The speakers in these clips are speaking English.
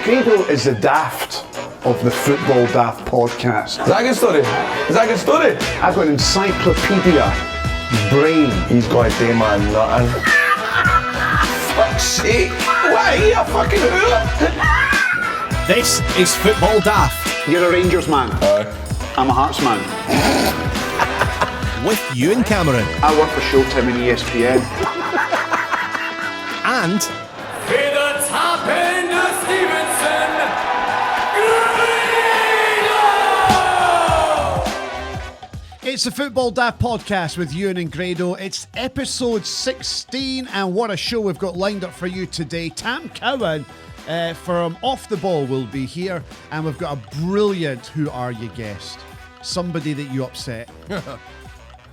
Grado is the Daft of the Football Daft podcast. Is that a good story? Is that a good story? I've got an encyclopedia brain. He's got a day man nothing. Fuck's sake. Why are you a fucking hoot? This is Football Daft. You're a Rangers man. I'm a Hearts man. With Ewen Cameron. I work for Showtime and ESPN. And it's the Football Daft podcast with Ewen and Grado. It's episode 16, and what a show we've got lined up for you today. Tam Cowan from Off the Ball will be here, and we've got a brilliant Who Are You guest. Somebody that you upset.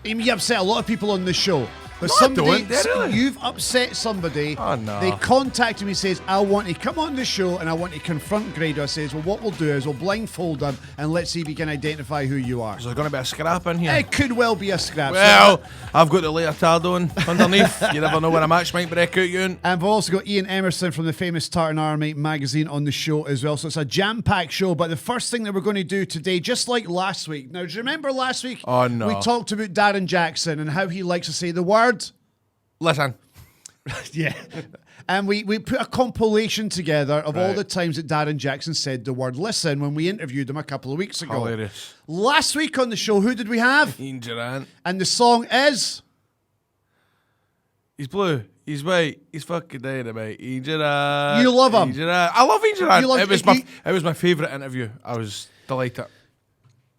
You upset a lot of people on the show. But somebody, you've upset somebody. Oh, no. They contacted me and says, I want to come on the show and I want to confront Grado. I says, well, what we'll do is we'll blindfold him and let's see if he can identify who you are. Is there going to be a scrap in here? It could well be a scrap. Well, I've got the leotard on underneath. You never know when a match might break out, Ewan. And we've also got Iain Emerson from the Famous Tartan Army magazine on the show as well. So it's a jam-packed show. But the first thing that we're going to do today, just like last week. Now, do you remember last week? Oh, no. We talked about Darren Jackson and how he likes to say the word. Listen. Yeah. And we put a compilation together of all the times that Darren Jackson said the word listen when we interviewed him a couple of weeks ago. Hilarious. Last week on the show, who did we have? Iain Durrant. And the song is... He's blue. He's white. He's fucking dynamite. Iain Durrant. You love him. Iain Durrant. I love Iain Durrant. You love- It was my favourite interview. I was delighted.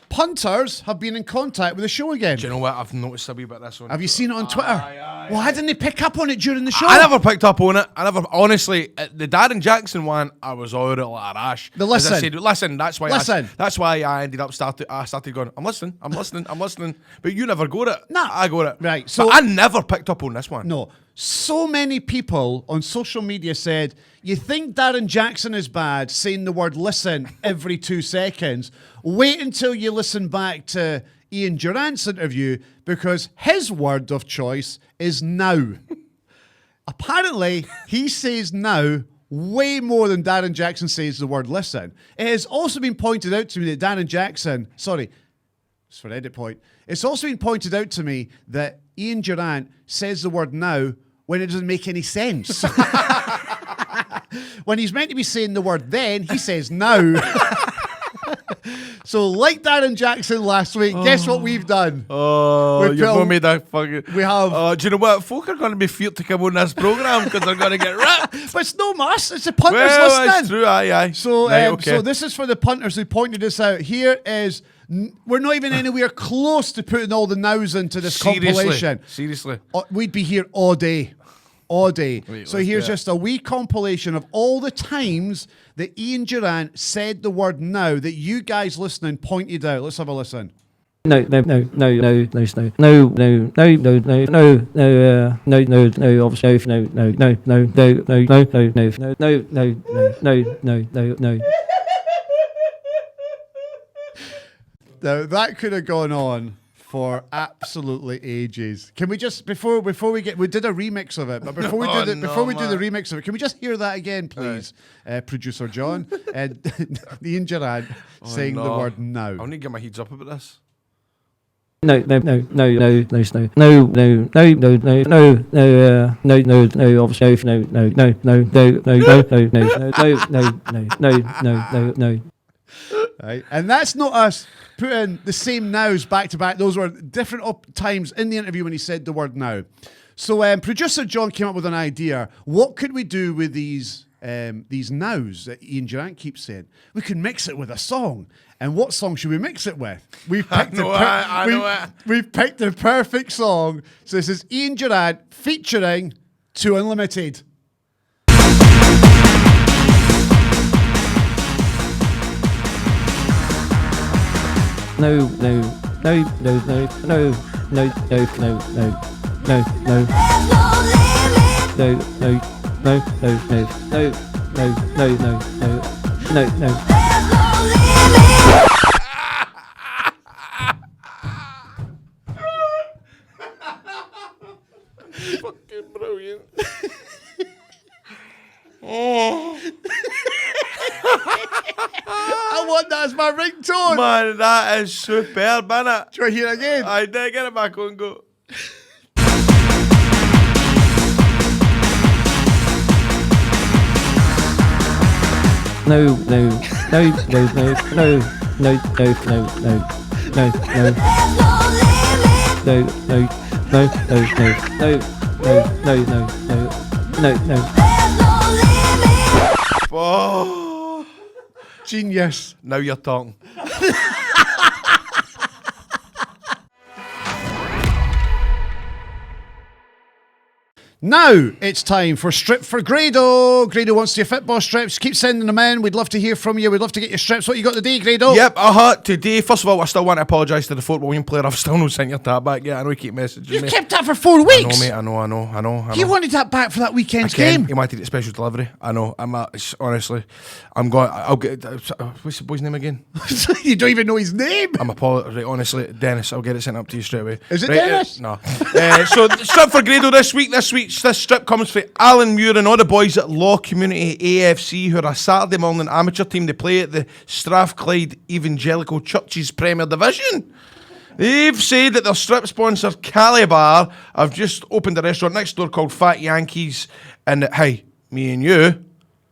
Punters have been in contact with the show again. Do you know what? I've noticed a wee bit this one. Have you seen it on Twitter? Why didn't they pick up on it during the show? I never picked up on it. Honestly, the Darren Jackson one, I was all out like a rash. The listen. As I said, listen. That's why. Listen. That's why I ended up started going. I'm listening. But you never got it. Nah. I got it. Right, So so- I never picked up on this one. No. So many people on social media said, you think Darren Jackson is bad saying the word listen every 2 seconds? Wait until you listen back to Iain Durrant's interview because his word of choice is now. Apparently, he says now way more than Darren Jackson says the word listen. It has also been pointed out to me that Darren Jackson, it's for edit point. It's also been pointed out to me that Iain Durrant says the word now when it doesn't make any sense. When he's meant to be saying the word then, he says now. So, like Darren Jackson last week, guess what we've done? Oh, you've not made a fucking... We have. Do you know what? Folk are going to be feared to come on this programme because they're going to get ripped. But it's no us, it's the punters Well, listening. it's true, aye. So, Right, okay. so this is for the punters who pointed this out. Here is, we're not even anywhere close to putting all the nows into this compilation. Seriously. We'd be here all day. All day. Wait, So let's here's do it. just a wee compilation of all the times that Iain Durrant said the word now that you guys listening pointed out. Let's have a listen. No, obviously, no. Now that could have gone on for absolutely ages. Can we just before we did a remix of it, but before we do the remix of it, can we just hear that again, please, producer John and Iain Durrant saying the word now. I need to get my heads up about this. No, obviously, no. Right. And that's not us putting the same nows back to back. Those were different times in the interview when he said the word now. So producer John came up with an idea. What could we do with these nows that Iain Durrant keeps saying? We could mix it with a song. And what song should we mix it with? We've picked We've picked the perfect song. So this is Iain Durrant featuring To Unlimited. No. Brilliant. Oh. I want that as my ringtone. Man, that is superb, isn't it? Do you want to hear it again? I did get it back on, go. No, no, no, no, no, no, no, no, no, no, no, no, no, no, no, no. Oh, Genius. now you're talking. Now it's time for Strip for Grado. Grado wants your football strips. Keep sending them in. We'd love to hear from you. We'd love to get your strips. What you got today, Grado? Yep, today, first of all, I still want to apologise to the Fort William player. I've still not sent your tab back yet. I know you keep messaging You've me. kept that for 4 weeks. I know, mate. He wanted that back for that weekend's Again, game. he wanted it special delivery. I know. Honestly, I'm going. I'll get. What's the boy's name again? You don't even know his name. I'm right, honestly, Dennis. I'll get it sent up to you straight away. Is it right, Dennis? No. So strip for Grado this week. This strip comes for Alan Muir and all the boys at Law Community AFC, who are a Saturday morning amateur team. They play at the Strathclyde Evangelical Church's Premier Division. They've said that their strip sponsor, Calibar, have just opened a restaurant next door called Fat Yankees, and that, hey, me and you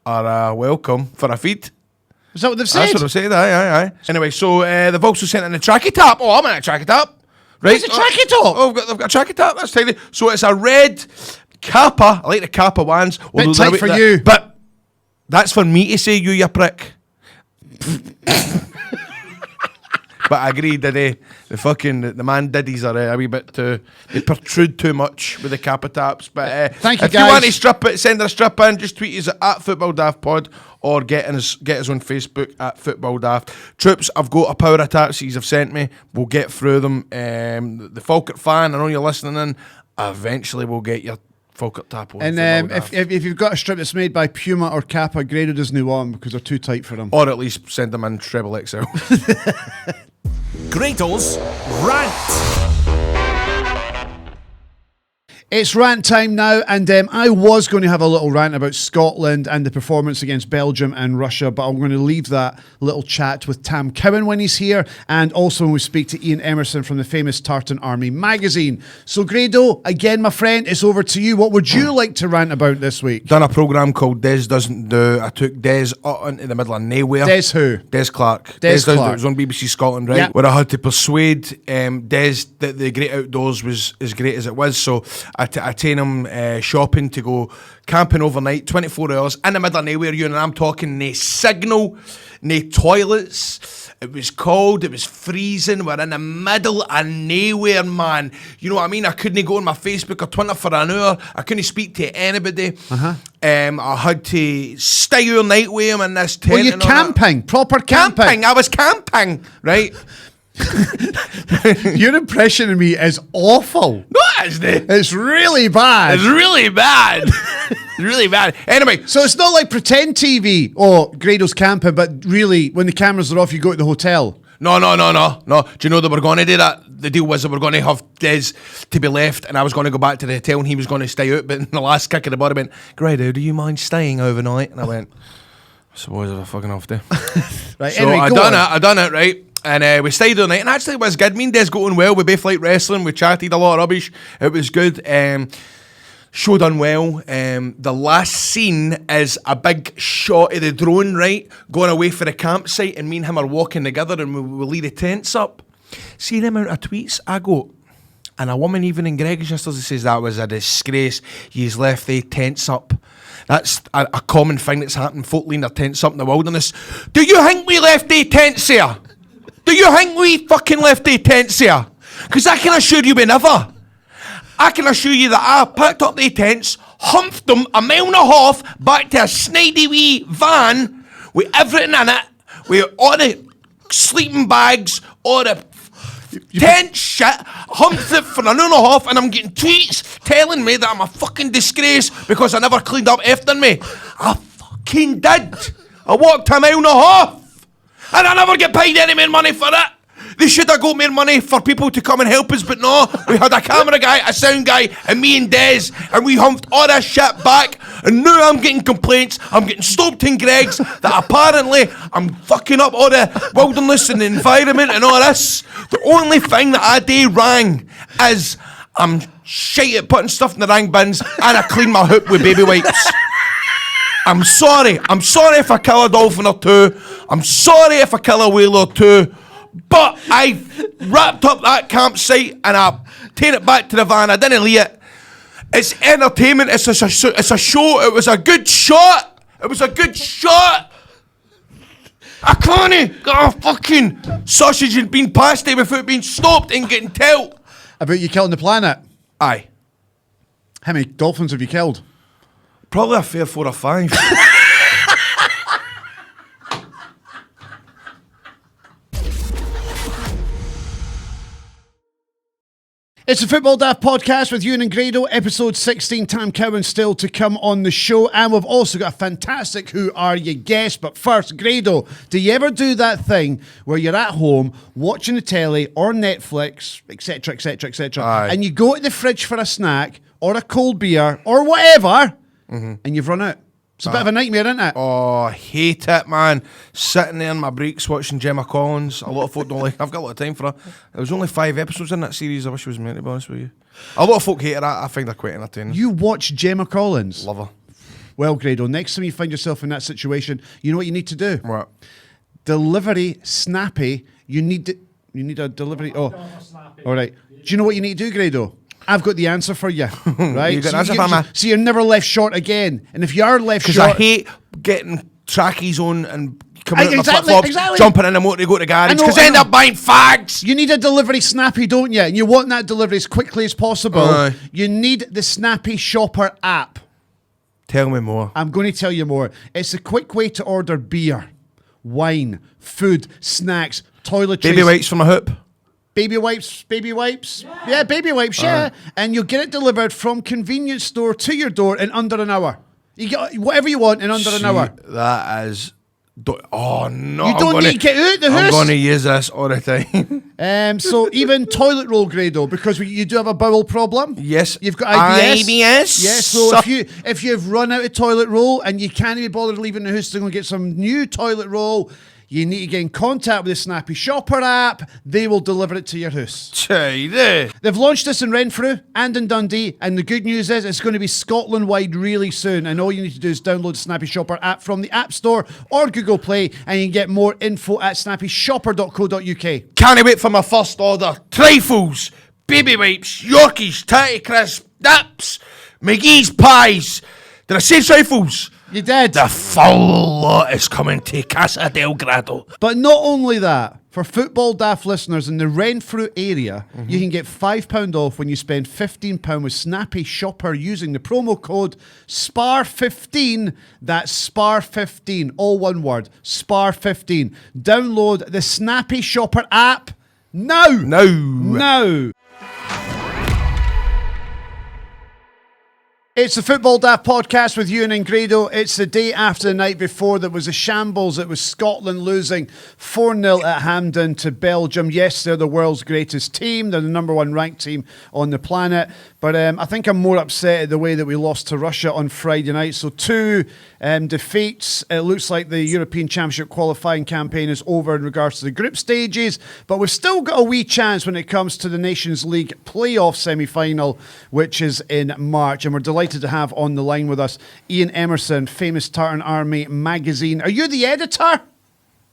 are welcome for a feed. Is that what they've said? That's what I've said, aye. Anyway, so they've also sent in a tracky tap. Oh, I'm in a tracky tap. Right? What's a tracky top? Oh, they've got a tracky tap, that's tidy. So it's a red Kappa. I like the Kappa ones. Bit tight for you. But that's for me to say, you prick. But I agree, did they? The man diddies are a wee bit too, they protrude too much with the Kappa taps. But thank you, if guys. you want to strip it, send a strip in, just tweet us at Football Daft Pod or get us on Facebook at Football Daft. Troops, I've got a power of taxis I've sent me. We'll get through them. The Falkirk fan, I know you're listening in. Eventually we'll get your Falkirk tap on. And if you've got a strip that's made by Puma or Kappa, Grado doesn't want them because they're too tight for him. Or at least send them in treble XL. Grado's Rant. It's rant time now, and I was going to have a little rant about Scotland and the performance against Belgium and Russia, but I'm going to leave that little chat with Tam Cowan when he's here, and also when we speak to Iain Emerson from the Famous Tartan Army magazine. So Grado, again, my friend, it's over to you. What would you like to rant about this week? Done a programme called Des Doesn't Do. I took Des out into the middle of nowhere. Des who? Des Clark. Des Doesn't Do. Clark. It was on BBC Scotland, right? Yep. Where I had to persuade Des that the great outdoors was as great as it was. So I taken him shopping to go camping overnight, 24 hours, in the middle of nowhere, and I'm talking no signal, no toilets. It was cold, it was freezing, we're in the middle of nowhere, man. You know what I mean? I couldn't go on my Facebook or Twitter for an hour. I couldn't speak to anybody. I had to stay all night with him in this tent. Were you camping? Proper camping? I was camping, right? Your impression of me is awful. No, it's not. It's really bad. It's really bad. It's really bad. Anyway, So it's not like pretend TV. Oh, Grado's camping, but really, when the cameras are off, you go to the hotel. No. Do you know they were going to do that? The deal was they were going to have Des to be left, and I was going to go back to the hotel, and he was going to stay out. But in the last kick of the ball, he went, Grado, do you mind staying overnight? And I went, I suppose I fucking have to. Right. So Anyway, I done it, right? And we stayed all night, and actually it was good. Me and Des got on well. We both liked wrestling. We chatted a lot of rubbish. It was good. Show done well. The last scene is a big shot of the drone, right? Going away for the campsite, and me and him are walking together, and we leave the tents up. See the amount of tweets I got. And a woman, even in Greg's yesterday, says that was a disgrace. He's left the tents up. That's a common thing that's happened. Folk leaving their tents up in the wilderness. Do you think we left the tents here? Do you think we fucking left the tents here? Because I can assure you we never. I can assure you that I picked up the tents, humped them 1.5 miles back to a snidey wee van with everything in it, with all the sleeping bags, all the tent shit, humped it for 1.5 hours, and I'm getting tweets telling me that I'm a fucking disgrace because I never cleaned up after me. I fucking did. I walked 1.5 miles, and I never get paid any more money for it. They should have got more money for people to come and help us, but no, we had a camera guy, a sound guy, and me and Des, and we humped all this shit back, and now I'm getting complaints, I'm getting stopped in Greg's, that apparently I'm fucking up all the wilderness and the environment and all this. The only thing that I do wrong is I'm shite at putting stuff in the rang bins, and I clean my hoop with baby wipes. I'm sorry if I kill a dolphin or two, I'm sorry if I kill a whale or two, but I wrapped up that campsite and I taken it back to the van. I didn't leave it. It's entertainment. It's a show. It was a good shot. It was a good shot. I can't get a fucking sausage and bean pasty without being stopped and getting told. About you killing the planet? Aye. How many dolphins have you killed? Probably a fair 4 or 5. It's the Football Daft podcast with Ewen and Grado, episode 16. Tam Cowan still to come on the show. And we've also got a fantastic Who Are You guest. But first, Grado, do you ever do that thing where you're at home watching the telly or Netflix, etc., etc., etc., and you go to the fridge for a snack or a cold beer or whatever, and you've run out? It's a bit of a nightmare, isn't it? Oh, I hate it, man. Sitting there in my breaks watching Gemma Collins. A lot of folk don't like. I've got a lot of time for her. There was only 5 episodes in that series. I wish it was meant, to be honest with you. A lot of folk hate her. I find her quite entertaining. You watch Gemma Collins? Love her. Well, Grado, next time you find yourself in that situation, you know what you need to do? What? Delivery snappy. You need a delivery. Oh, all right. Do you know what you need to do, Grado? I've got the answer for you, right? You got an answer for me? So you're never left short again. And if you are left short... Because I hate getting trackies on and coming out in the Exactly, flip-flops, exactly. jumping in the motor to go to the garage, I know, because I I end know. up buying fags. You need a delivery snappy, don't you? And you want that delivery as quickly as possible. Aye. You need the Snappy Shopper app. Tell me more. I'm going to tell you more. It's a quick way to order beer, wine, food, snacks, toiletries. Baby wipes for my hoop. Baby wipes. Yeah, baby wipes, yeah. And you'll get it delivered from convenience store to your door in under an hour. You get whatever you want in under an hour. That is... Oh, no. You don't need to get out the house. I'm going to use this all the time. So even toilet roll, Grado, because you do have a bowel problem. Yes. You've got IBS. IBS. Yes, so if you've run out of toilet roll and you can't be bothered leaving the house to go and get some new toilet roll, you need to get in contact with the Snappy Shopper app. They will deliver it to your house. Chide. They've launched this in Renfrew and in Dundee, and the good news is it's going to be Scotland-wide really soon, and all you need to do is download the Snappy Shopper app from the App Store or Google Play, and you can get more info at snappyshopper.co.uk. Can't wait for my first order. Trifles, baby wipes, Yorkies, Tatty Crisp, Dips, McGee's Pies. Did I say trifles? You did. The full lot is coming to Casa del Grado. But not only that, for Football Daft listeners in the Renfrew area, you can get £5 off when you spend £15 with Snappy Shopper using the promo code SPAR15. That's SPAR15, all one word, SPAR15. Download the Snappy Shopper app now. Now. It's the Football Daft podcast with Ewen and Grado. It's the day after the night before that was a shambles. It was Scotland losing 4-0 at Hampden to Belgium. Yes, they're the world's greatest team. They're the number 1 ranked team on the planet. But I think I'm more upset at the way that we lost to Russia on Friday night. So 2 defeats. It looks like the European Championship qualifying campaign is over in regards to the group stages. But we've still got a wee chance when it comes to the Nations League playoff semi-final, which is in March. And we're delighted to have on the line with us Iain Emerson, Famous Tartan Army magazine. Are you the editor?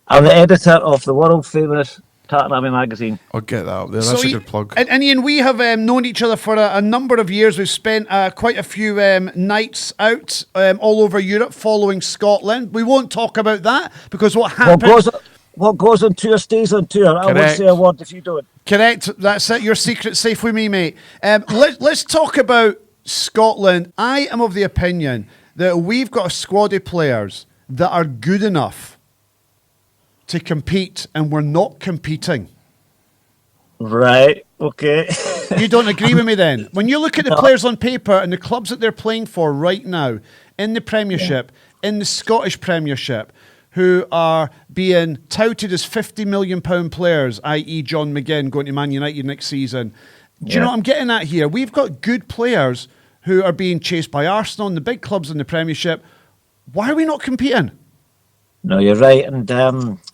I'm the editor of the world famous Tartan Army magazine. I'll get that up there. That's a good plug. And Iain, we have known each other for a number of years. We've spent quite a few nights out all over Europe following Scotland. We won't talk about that because what happens... What goes on tour stays on tour. I won't say a word if you don't. Correct. That's it. Your secret's safe with me, mate. Let's talk about Scotland. I am of the opinion that we've got a squad of players that are good enough to compete, and we're not competing. Right, okay. You don't agree with me then? When you look at the players on paper and the clubs that they're playing for right now, in the Premiership, in the Scottish Premiership, who are being touted as £50 million players, i.e. John McGinn going to Man United next season. Do you know what I'm getting at here? We've got good players who are being chased by Arsenal and the big clubs in the Premiership. Why are we not competing? No, you're right. And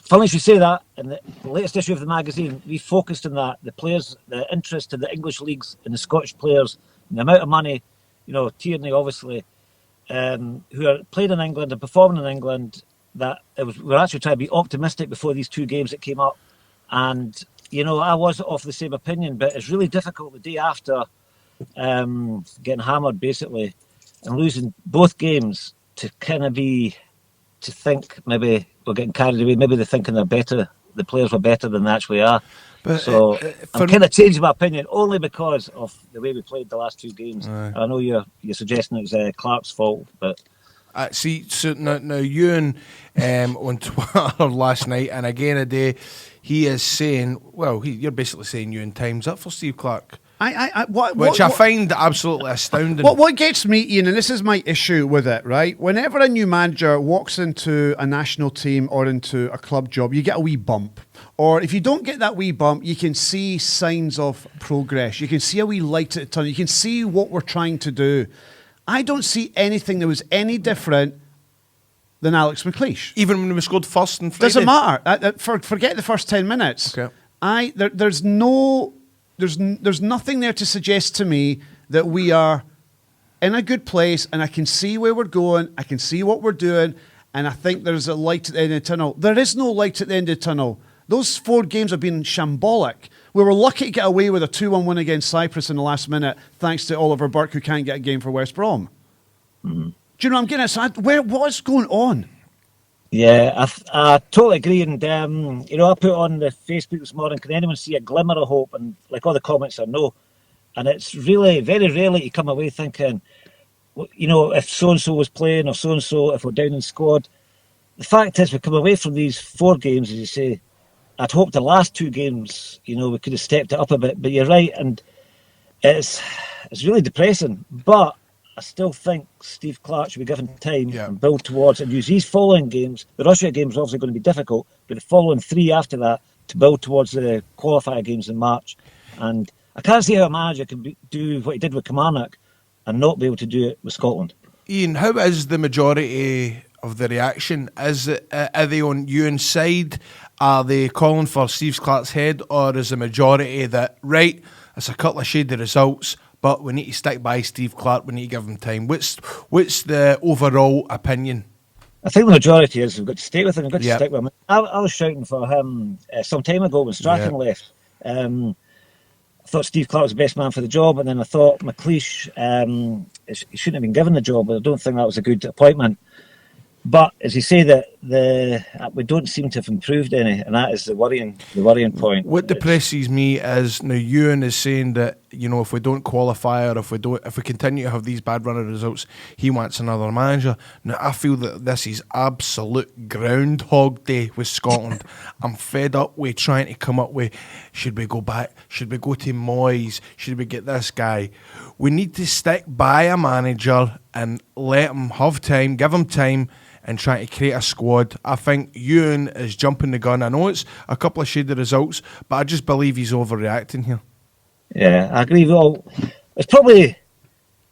funny you should say that. In the latest issue of the magazine, we focused on that. The players, the interest in the English leagues and the Scottish players, and the amount of money, Tierney obviously, who are playing in England and performing in England, we're actually trying to be optimistic before these two games that came up. And, I was of the same opinion, but it's really difficult the day after getting hammered, basically, and losing both games to kind of to think maybe we're getting carried away. Maybe they're thinking the players were better than they actually are. But, so I'm kind of changing my opinion only because of the way we played the last two games. I know you're suggesting it was Clark's fault, but... so now Ewan on Twitter last night and again today, he is saying, you're basically saying Ewan time's up for Steve Clark. Which I find absolutely astounding. What gets me, Ian, and this is my issue with it, right? Whenever a new manager walks into a national team or into a club job, you get a wee bump. Or if you don't get that wee bump, you can see signs of progress. You can see a wee light at the tunnel. You can see what we're trying to do. I don't see anything that was any different than Alex McLeish. Even when we scored first and Friday? Doesn't matter. Forget the first 10 minutes. Okay. There's nothing there to suggest to me that we are in a good place, and I can see where we're going, I can see what we're doing, and I think there's a light at the end of the tunnel. There is no light at the end of the tunnel. Those 4 games have been shambolic. We were lucky to get away with a 2-1 win against Cyprus in the last minute, thanks to Oliver Burke, who can't get a game for West Brom. Mm-hmm. Do you know what I'm getting at? So what's going on? Yeah, I totally agree. And, I put on the Facebook this morning, can anyone see a glimmer of hope? And like all the comments are no. And it's really, very rarely you come away thinking, if so-and-so was playing or so-and-so, if we're down in squad. The fact is we come away from these 4 games, as you say, I'd hoped the last 2 games, we could have stepped it up a bit. But you're right, and it's really depressing. But I still think Steve Clark should be given time and build towards and use these following games. The Russia games are obviously going to be difficult, but the following 3 after that to build towards the qualifier games in March. And I can't see how a manager can do what he did with Kilmarnock and not be able to do it with Scotland. Ian, how is the majority of the reaction? Are they on Ewan's side? Are they calling for Steve Clark's head? Or is the majority that, right, it's a couple of shady results, but we need to stick by Steve Clark, we need to give him time? What's the overall opinion? I think the majority is we've got to stay with him, we've got to stick with him. I was shouting for him some time ago when Strachan left. I thought Steve Clark was the best man for the job, and then I thought McLeish, he shouldn't have been given the job, but I don't think that was a good appointment. But as you say, that we don't seem to have improved any, and that is the worrying point. What depresses me is now Ewan is saying that if we don't qualify or if we continue to have these bad run of results, he wants another manager. Now I feel that this is absolute Groundhog Day with Scotland. I'm fed up with trying to come up with, should we go back? Should we go to Moyes? Should we get this guy? We need to stick by a manager and let him have time, give him time, and trying to create a squad. I think Ewan is jumping the gun. I know it's a couple of shady results, but I just believe he's overreacting here. Yeah, I agree. Well, there's probably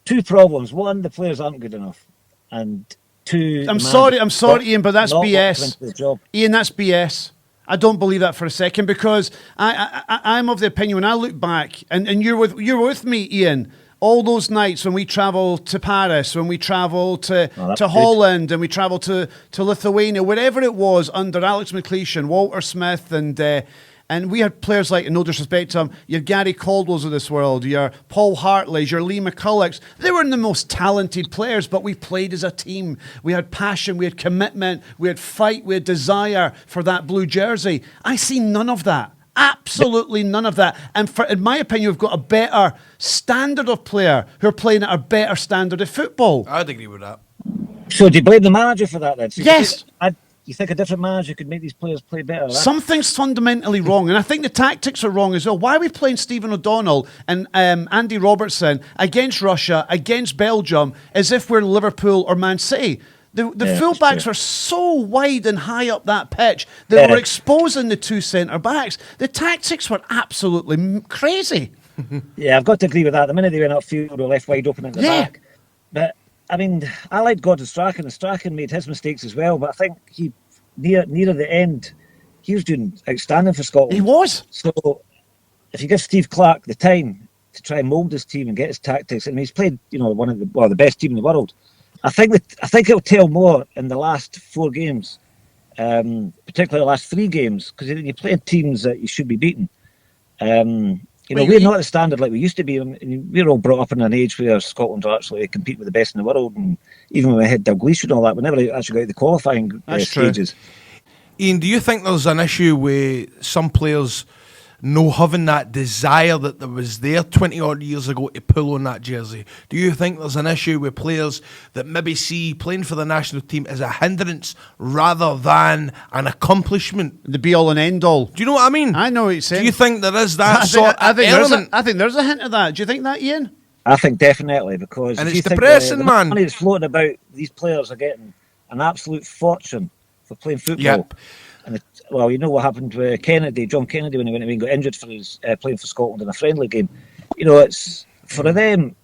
2 problems. One, the players aren't good enough, and 2, I'm sorry, Ian, but that's BS. Ian, that's BS. I don't believe that for a second, because I'm of the opinion, when I look back, and you're with me, Ian, all those nights when we travel to Paris, when we travel to Holland, and we travel to Lithuania, wherever it was under Alex McLeish and Walter Smith, and we had players like, no disrespect to him, your Gary Caldwell's of this world, your Paul Hartley's, your Lee McCulloch's. They weren't the most talented players, but we played as a team. We had passion, we had commitment, we had fight, we had desire for that blue jersey. I see none of that. Absolutely none of that. And in my opinion, we've got a better standard of player who are playing at a better standard of football. I'd agree with that. So do you blame the manager for that then? So yes. You think a different manager could make these players play better? Something's fundamentally wrong, and I think the tactics are wrong as well. Why are we playing Stephen O'Donnell and Andy Robertson against Russia, against Belgium, as if we're Liverpool or Man City? The Yeah, fullbacks that's true. were so wide and high up that pitch that Yeah. were exposing the two centre backs. The tactics were absolutely crazy. Yeah, I've got to agree with that. The minute they went upfield, they were left wide open at the Yeah. back. But I mean, I liked Gordon Strachan, and Strachan made his mistakes as well. But I think he near the end, he was doing outstanding for Scotland. He was. So if you give Steve Clarke the time to try and mould his team and get his tactics, and he's played, one of the best team in the world. I think it'll tell more in the last 4 games, particularly the last 3 games, because you're playing teams that you should be beating. We're not at the standard like we used to be. I mean, we're all brought up in an age where Scotland are actually compete with the best in the world, and even when we had Dalglish and all that, we never actually got to the qualifying stages. Ian, do you think there's an issue with some players no having that desire that there was there 20 odd years ago to pull on that jersey? Do you think there's an issue with players that maybe see playing for the national team as a hindrance rather than an accomplishment? The be all and end all. Do you know what I mean? I know what you're saying. Do you think there is that element? I think there's a hint of that. Do you think that, Ian? I think definitely, because And if it's you think depressing, the man. money that's floating about, these players are getting an absolute fortune for playing football. Yep. And you know what happened with John Kennedy, when he went away and got injured for his playing for Scotland in a friendly game. It's for them.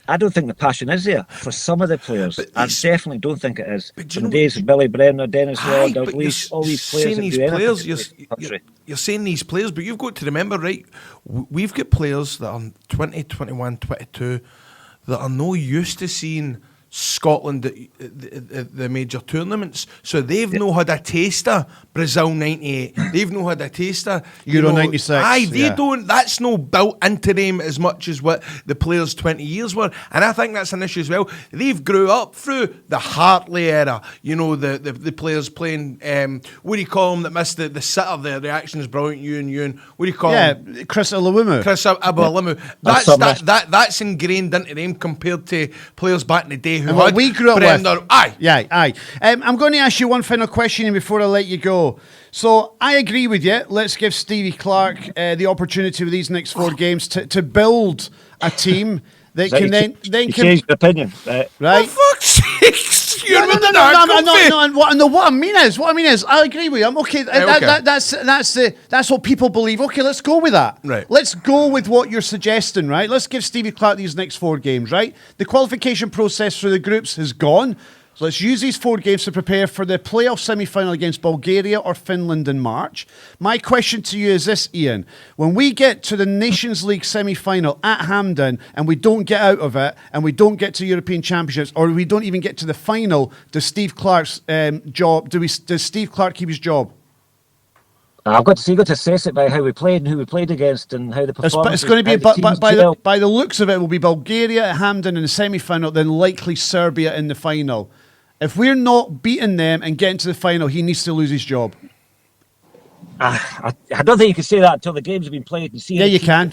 I don't think the passion is there for some of the players. I definitely don't think it is. From the days of Billy Brenner, Dennis Law, Dalglish, all these players that do anything. You're saying these players, but you've got to remember, right? We've got players that are 20, 21, 22 that are no used to seeing Scotland at the major tournaments, so they've no had a taster. Brazil '98, they've no had a taster. Euro '96. Aye, they don't. That's no built into them as much as what the players 20 years were, and I think that's an issue as well. They've grew up through the Hartley era. The players playing. What do you call them that missed the sitter there? The action is brilliant. Ewan. What do you call him? Chris Alawimu. Chris Abalamu. That's ingrained into them compared to players back in the day. And what we grew up with. Aye. Yeah, aye. I'm going to ask you one final question before I let you go. So I agree with you. Let's give Stevie Clarke the opportunity with these next 4 games to build a team that can then change your opinion, right? For fuck's sake, you're No. What I mean is, I agree with you. I'm okay. Okay. That's what people believe. Okay, let's go with that. Right. Let's go with what you're suggesting. Right. Let's give Stevie Clarke these next 4 games. Right. The qualification process for the groups has gone. So let's use these 4 games to prepare for the playoff semi-final against Bulgaria or Finland in March. My question to you is this, Ian. When we get to the Nations League semi-final at Hampden and we don't get out of it and we don't get to European Championships or we don't even get to the final, does Steve Clarke's job, does Steve Clarke keep his job? I've got to assess it by how we played and who we played against and how the performance. It's going to be by the looks of it, will be Bulgaria at Hampden in the semi-final, then likely Serbia in the final. If we're not beating them and getting to the final, he needs to lose his job. I don't think you can say that until the games have been played. Yeah, you can.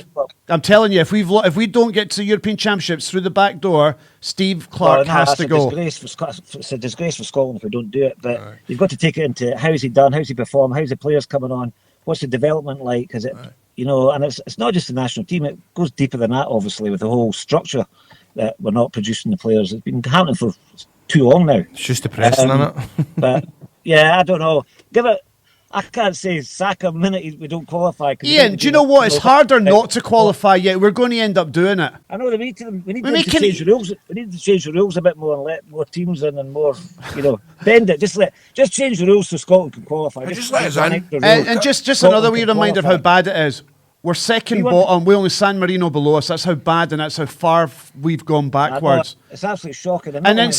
I'm telling you, if we don't get to European Championships through the back door, Steve Clarke has to go. It's a disgrace for Scotland if we don't do it. But you've got to take it into how's he done, how's he performed, how's the players coming on, what's the development like? Is it, and it's not just the national team. It goes deeper than that, obviously, with the whole structure that we're not producing the players. It's been happening for too long now. It's just depressing, isn't it? But yeah, I don't know. I can't say sack a minute we don't qualify. Ian, do you know what? It's harder not to qualify yet. We're going to end up doing it. I know we need to change the rules. We need to change the rules a bit more and let more teams in and more, bend it. Just change the rules so Scotland can qualify. Just let us in. And just another wee reminder of how bad it is. We're second bottom. We're only San Marino below us. That's how bad and that's how far we've gone backwards. It's absolutely shocking. And then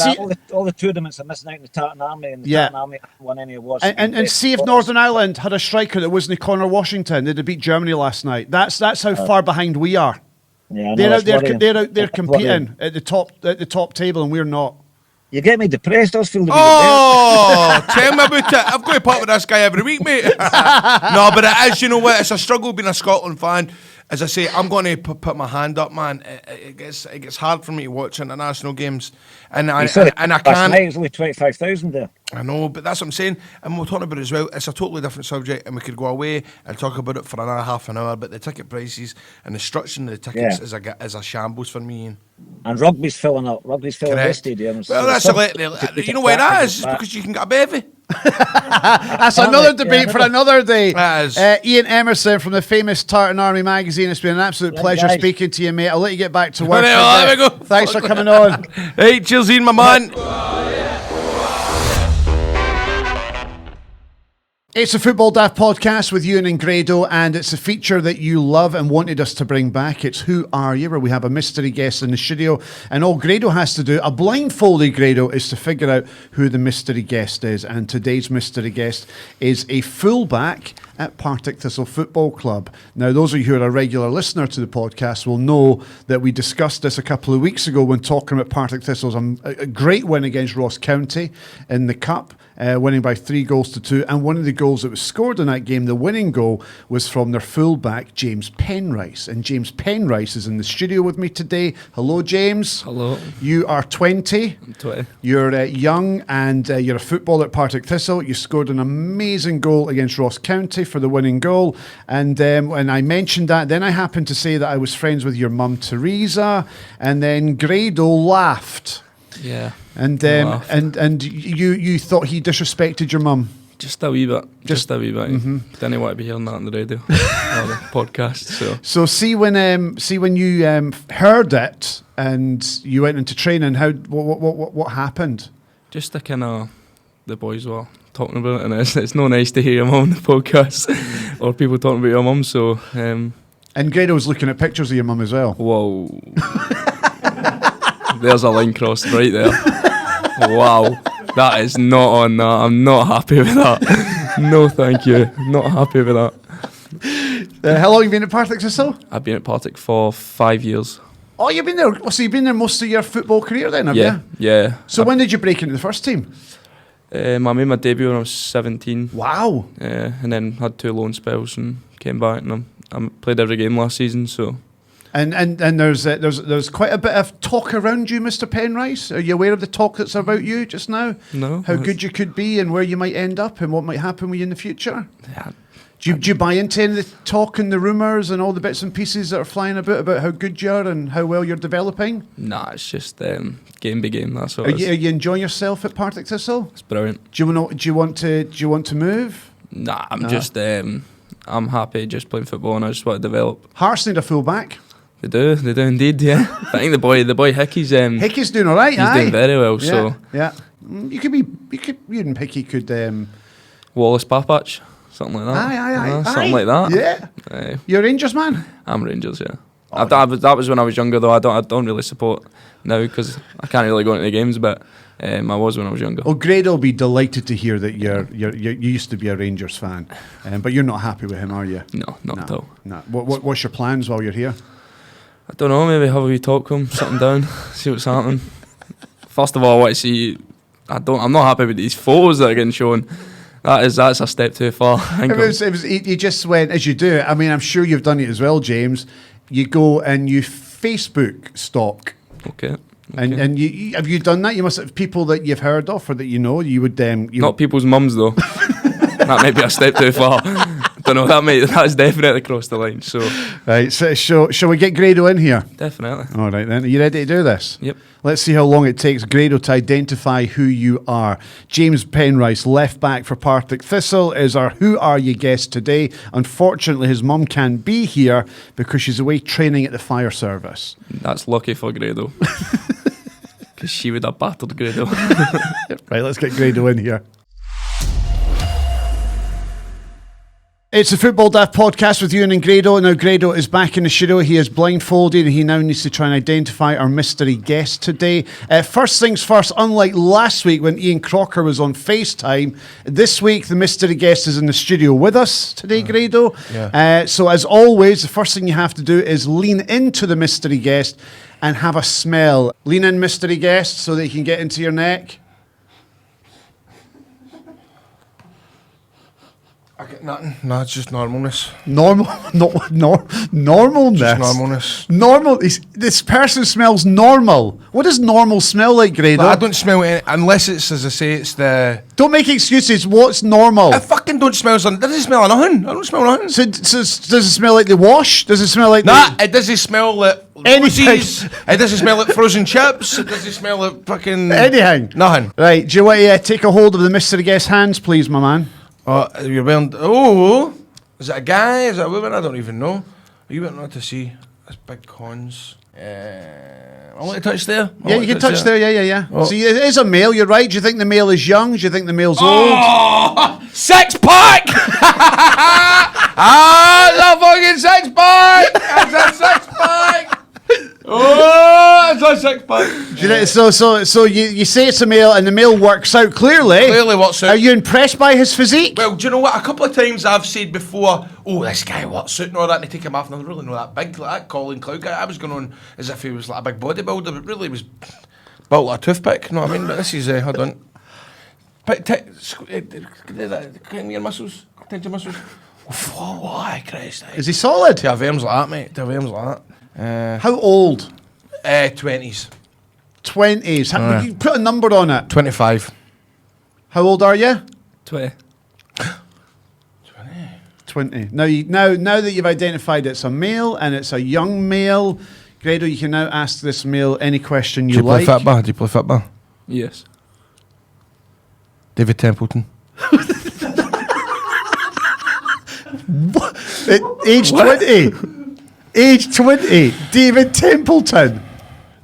all the tournaments are missing out in the Tartan Army, and the Tartan Army haven't won any awards. And see if Northern Ireland had a striker that wasn't Connor Washington, they'd have beat Germany last night. That's how far behind we are. Yeah, they're out there competing at the top table, and we're not. You get me depressed. I was feeling. Tell me about it. I've got to pop with this guy every week, mate. No, but it is. You know what? It's a struggle being a Scotland fan. As I say, I'm going to put my hand up, man. It gets hard for me to watch international games, and I Last night can't. it was only 25,000 there. I know, but that's what I'm saying. And we're talking about it as well. It's a totally different subject, and we could go away and talk about it for another half an hour. But the ticket prices and the structure of the tickets is a shambles for me. Ian. And rugby's filling up. Rugby's filling the Correct. stadiums. Well, that's you know why that is? It's because you can get a bevy. That's another debate for another day. That is. Iain Emerson from the Famous Tartan Army magazine. It's been an absolute pleasure guys. speaking to you, mate. I'll let you get back to work. There we go. Thanks for coming on. Hey, cheers, Ian, my man. It's a Football Daft podcast with Ewen and Grado, and it's a feature that you love and wanted us to bring back. It's Who Are You, where we have a mystery guest in the studio, and all Grado has to do, a blindfolded Grado, is to figure out who the mystery guest is. And today's mystery guest is a fullback at Partick Thistle Football Club. Now, those of you who are a regular listener to the podcast will know that we discussed this a couple of weeks ago when talking about Partick Thistle's a great win against Ross County in the Cup. Winning by 3-2, and one of the goals that was scored in that game, the winning goal, was from their fullback, James Penrice. And James Penrice is in the studio with me today. Hello, James. Hello. You are 20. I'm 20. You're young, and you're a footballer at Partick Thistle. You scored an amazing goal against Ross County for the winning goal. And when I mentioned that, then I happened to say that I was friends with your mum, Teresa, and then Grado laughed. Yeah. And laughed. and you thought he disrespected your mum. Just a wee bit. Just a wee bit. Mm-hmm. Didn't want to be hearing that on the radio or the podcast. So see when you heard it and you went into training, what happened? Just the kind of the boys were talking about it, and it's not nice to hear your mum on the podcast or people talking about your mum. So And Grado was looking at pictures of your mum as well. whoa, there's a line crossed right there. Wow, that is not on that. I'm not happy with that. No, thank you. Not happy with that. How long have you been at Partick Thistle? I've been at Partick for 5 years. Oh, you've been there. So you've been there most of your football career then, have you? Yeah. So when did you break into the first team? I made my debut when I was 17. Wow. And then had 2 loan spells and came back, and I played every game last season. So And there's quite a bit of talk around you, Mr. Penrice. Are you aware of the talk that's about you just now? No. How good you could be and where you might end up and what might happen with you in the future? Yeah, Do you buy into any of the talk and the rumours and all the bits and pieces that are flying about how good you are and how well you're developing? nah, it's just game by game. That's all. Are you enjoying yourself at Partick Thistle? It's brilliant. Do you want to move? Nah, I'm just I'm happy just playing football, and I just want to develop. Hearts need a fullback. They do indeed. Yeah, I think the boy Hickey's Hickey's doing all right. he's doing very well. Yeah, So yeah, you and Hickey could. Wallace Papatch, something like that. Aye. Something like that. Yeah, Aye. you're a Rangers man. I'm Rangers. Yeah. That was when I was younger, though. I don't really support now because I can't really go into the games, but I was when I was younger. Well, Grado will be delighted to hear that you used to be a Rangers fan, but you're not happy with him, are you? No, not at all. No. What's your plans while you're here? I don't know, maybe have a wee talk to him, sit him down, see what's happening. First of all, I want to see. I'm not happy with these photos that are getting shown. That's a step too far. You just went, as you do. I mean, I'm sure you've done it as well, James. You go and you Facebook stalk. Okay. And you have you done that? You must have people that you've heard of or that you know. You would not people's mums though. That might be a step too far. Don't know. That's definitely crossed the line. So right. So shall we get Grado in here? Definitely. All right then. Are you ready to do this? Yep. Let's see how long it takes Grado to identify who you are. James Penrice, left back for Partick Thistle, is our Who Are You guest today. Unfortunately, his mum can't be here because she's away training at the fire service. That's lucky for Grado. Because she would have battered Grado. Right, let's get Grado in here. It's a Football Daft podcast with Ewen and Grado. Now, Grado is back in the studio. He is blindfolded and he now needs to try and identify our mystery guest today. First things first, unlike last week when Ian Crocker was on FaceTime, this week the mystery guest is in the studio with us today, Grado. Yeah. So, as always, the first thing you have to do is lean into the mystery guest and have a smell. Lean in, mystery guest, so that you can get into your neck. I get nothing. No, it's just normalness. Normalness. Just normalness. Normal. This person smells normal. What does normal smell like, Grado? I don't smell any, unless it's, as I say, it's the... Don't make excuses. What's normal? I fucking don't smell something. It doesn't smell of nothing. I don't smell nothing. So does it smell like the wash? Does it smell like Nah, it doesn't smell like Anything. roses. It doesn't smell like frozen chips. It doesn't smell like fucking... anything? Nothing. Right, do you want to take a hold of the mystery guest hands, please, my man? You're wearing... Oh! Is it a guy? Is it a woman? I don't even know. Are you waiting not to see? That's big cons. I want to touch there. Yeah, you can touch there. Yeah. Oh. So it is a male, you're right. Do you think the male is young? Do you think the male's old? Oh! Six pack! The fucking six pack! It's a six pack! Oh, it's a six pack! Do you know, so you say it's a male and the male works out clearly. Clearly works out. Are you impressed by his physique? Well, do you know what? A couple of times I've said before, oh, this guy works out and all that, and they take him off, and I don't really know that big, like that Colin Cloud guy. I was going on as if he was like a big bodybuilder, but really he was built like a toothpick, you know what I mean? But this is, hold on. Your muscles, tension your muscles. Oh, Christ. Is he solid? To have arms like that, mate. To have arms like that. How old? 20s. 20s. Would you put a number on it? 25. How old are you? 20. 20. Now that you've identified it's a male and it's a young male, Grado, you can now ask this male any question you like. Do you play football? Yes. David Templeton. At age 20. Age 20. David Templeton.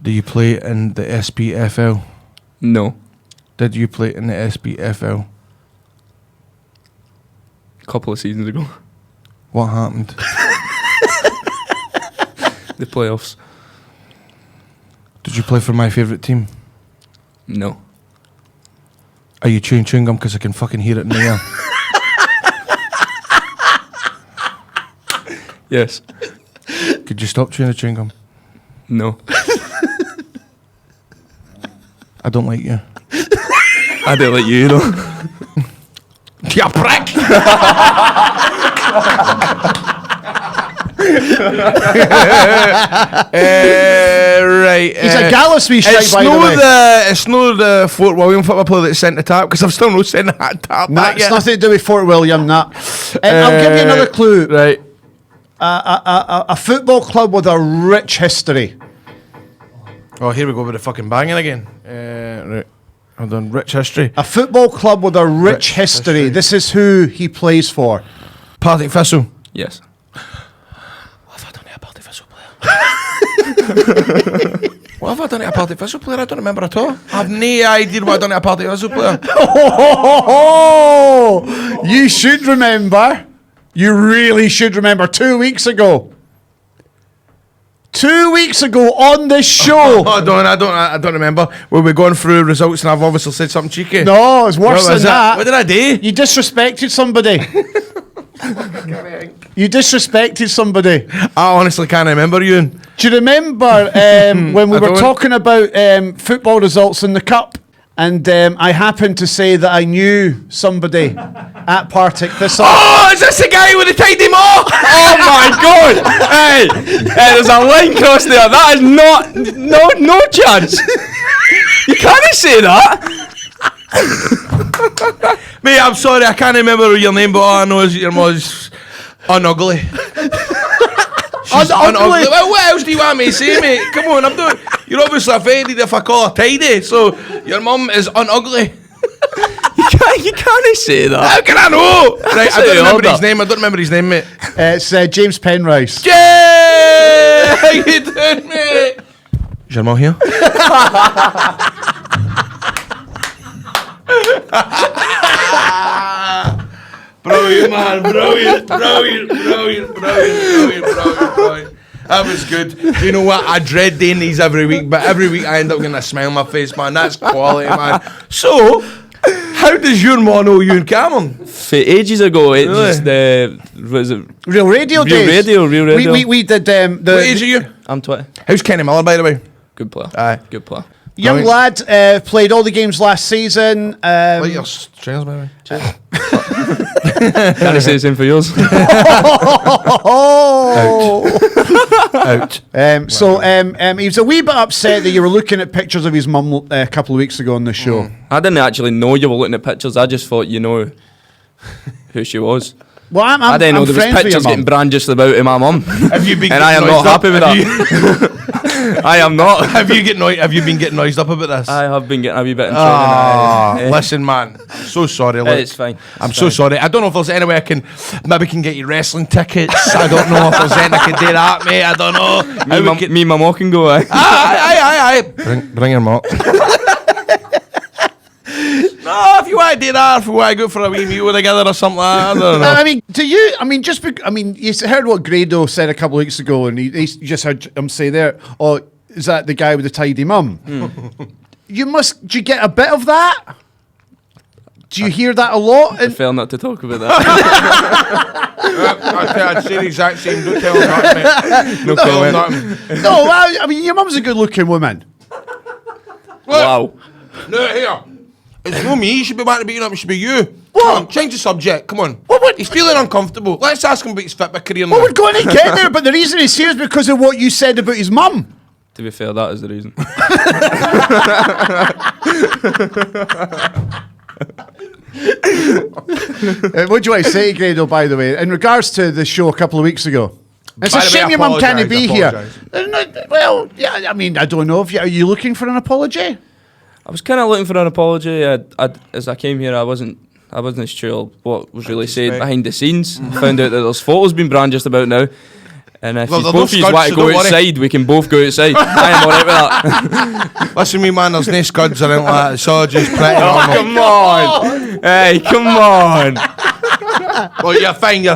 Do you play in the SPFL? No. Did you play in the SPFL? A couple of seasons ago. What happened? The playoffs. Did you play for my favourite team? No. Are you chewing gum? Because I can fucking hear it in the air. Yes. Could you stop chewing the chewing gum? No. I don't like you. I don't like you, though. You prick! Right. He's a gallus wee strike, by the way. It's no the Fort William football player that's sent the tap, because I've still not sent that tap Nah, back it's yet. nothing to do with Fort William, that. I'll give you another clue. Right. A football club with a rich history. Oh, here we go with the fucking banging again. Right. Hold on. Rich history. A football club with a rich Rich history. history. This is who he plays for. Partick Thistle. Yes. What have I done to a Partick Thistle player? What have I done to a Partick Thistle player? I don't remember at all. I have no idea what I've done to a Partick Thistle player. Oh, you should remember. You really should remember 2 weeks ago. 2 weeks ago on this show. I don't remember. Were we going through results and I've obviously said something cheeky? No, it's worse What than was that. What did I do? You disrespected somebody. You disrespected somebody. I honestly can't remember, Ewan. Do you remember when we I were don't. talking about football results in the Cup? And I happened to say that I knew somebody at Partick Thistle. Oh, is this the guy with the tidy maw? Oh my god! Hey, there's a line cross there. That is no chance. You can't say that. Mate, I'm sorry, I can't remember your name, but all I know is that your mom's unugly. She's Unugly? Well, what else do you want me to say, mate? Come on, I'm doing. You're obviously offended if I call her tidy, so your mum is unugly. You can't say that. How can I know? Right, I Say don't remember order. his name. I don't remember his name, mate. It's James Penrice. Yeah, how you doing, mate? Is your mum here? Brilliant, man. Brilliant. That was good. Do you know what? I dread doing these every week, but every week I end up getting a smile on my face, man. That's quality, man. So, how does your mom know Ewan Cameron? For ages ago, it Really? just was it? Real radio Real days. radio. We did What age are you? I'm 20. How's Kenny Miller, by the way? Good player. Aye. Good player. Young lad, played all the games last season. Like your trainers, by the way. Can I say the same for yours? Out. So he was a wee bit upset that you were looking at pictures of his mum a couple of weeks ago on the show. I didn't actually know you were looking at pictures. I just thought you know who she was. Well, I didn't know there was pictures getting brandished about in my mum. Have you been? And I am not happy with that. I am not. Have you been getting noised up about this? I have been getting a wee bit in training. Listen, man. I'm so sorry. Look, It's fine. I'm so sorry. I don't know if there's any way I can get you wrestling tickets. I don't know if there's anything I can do that, mate. I don't know. Me and my mom can go. Aye. Bring your mop. No, if you want to do that, if you want to go for a wee meal together or something like that, I don't know. I mean, do you? I mean, you heard what Grado said a couple of weeks ago, and he just heard him say there, "Oh, is that the guy with the tidy mum?" Do you get a bit of that? Do you hear that a lot? I prefer not to talk about that. I'd say the exact same. Don't tell him that, mate. No comment. No, I mean, your mum's a good-looking woman. Wow. No, here. It's not me. He should be wanting to beat up. It should be you. What? Come on, change the subject. Come on. He's feeling uncomfortable. Let's ask him about his football career now. Well, we're going to get there, but the reason he's here is because of what you said about his mum. To be fair, that is the reason. What do you want to say, Grado, by the way, in regards to the show a couple of weeks ago? It's By a the way, shame your mum can't apologise, be here. apologise. Well, yeah, I mean, I don't know. Are you looking for an apology? I was kind of looking for an apology. As I came here, I wasn't sure what was really said respect. behind the scenes. Found out that there's photos being brandished about now. And if Well, you they're both of you no want scuds, to so go don't worry. outside, we can both go outside. I am alright with that. Listen, me man, there's no scuds or anything like that. It's all just pretty normal. Come on! Hey, come on! Well, you're fine.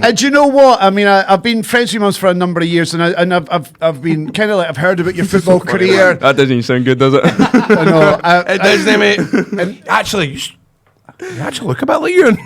And do you know what? I mean, I've been friends with your mums for a number of years, and I've been kind of like, I've heard about your football career. That doesn't even sound good, does it? I know. It does, mate. And actually, you actually look a bit like Ewan.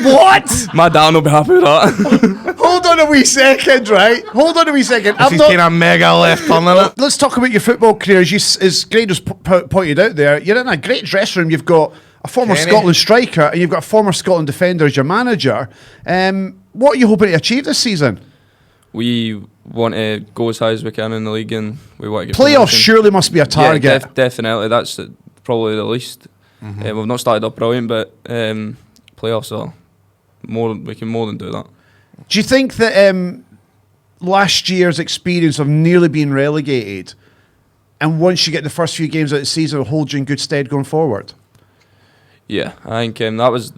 What? My dad will be happy with that. Hold on a wee second, right? Hold on a wee second. He's taking a mega left turn in it. Let's talk about your football career. As Grado's pointed out there, you're in a great dressing room. You've got a former Kenny. Scotland striker and you've got a former Scotland defender as your manager. What are you hoping to achieve this season? We want to go as high as we can in the league, and we want to get Playoffs promotion. surely must be a target. Yeah, definitely. That's probably the least. We've not started off brilliant, but playoffs are more. We can more than do that. Do you think that last year's experience of nearly being relegated, and once you get the first few games out of the season, will hold you in good stead going forward? Yeah, I think that was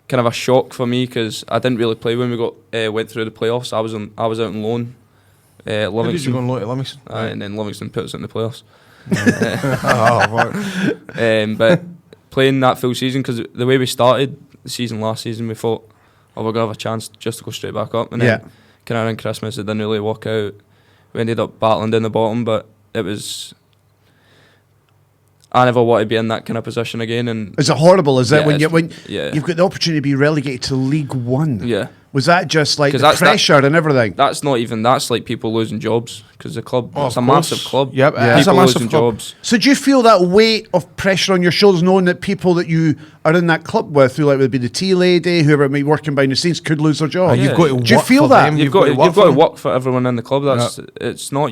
kind of a shock for me because I didn't really play when we went through the playoffs. I was out on loan. Livingston. Going low to Livingston? And then Livingston put us in the playoffs. But But playing that full season, because the way we started the season last season, we thought, oh, we're going to have a chance just to go straight back up. And then kind of around Christmas, it didn't really work out. We ended up battling down the bottom, but it was... I never want to be in that kind of position again. And Is it horrible? Is it Yeah, when it's- you've got the opportunity to be relegated to League One? Yeah. Was that just like 'Cause the that's pressure and everything? That's not even, that's like people losing jobs, because the club, Oh, it's a of course. massive club. Yep, People it's a massive losing club. jobs. So do you feel that weight of pressure on your shoulders, knowing that people that you are in that club with, who like would be the tea lady, whoever may be working behind the scenes, could lose their job? You've got to Do you work feel for that? them, You've got to for them. work for everyone in the club. That's it's not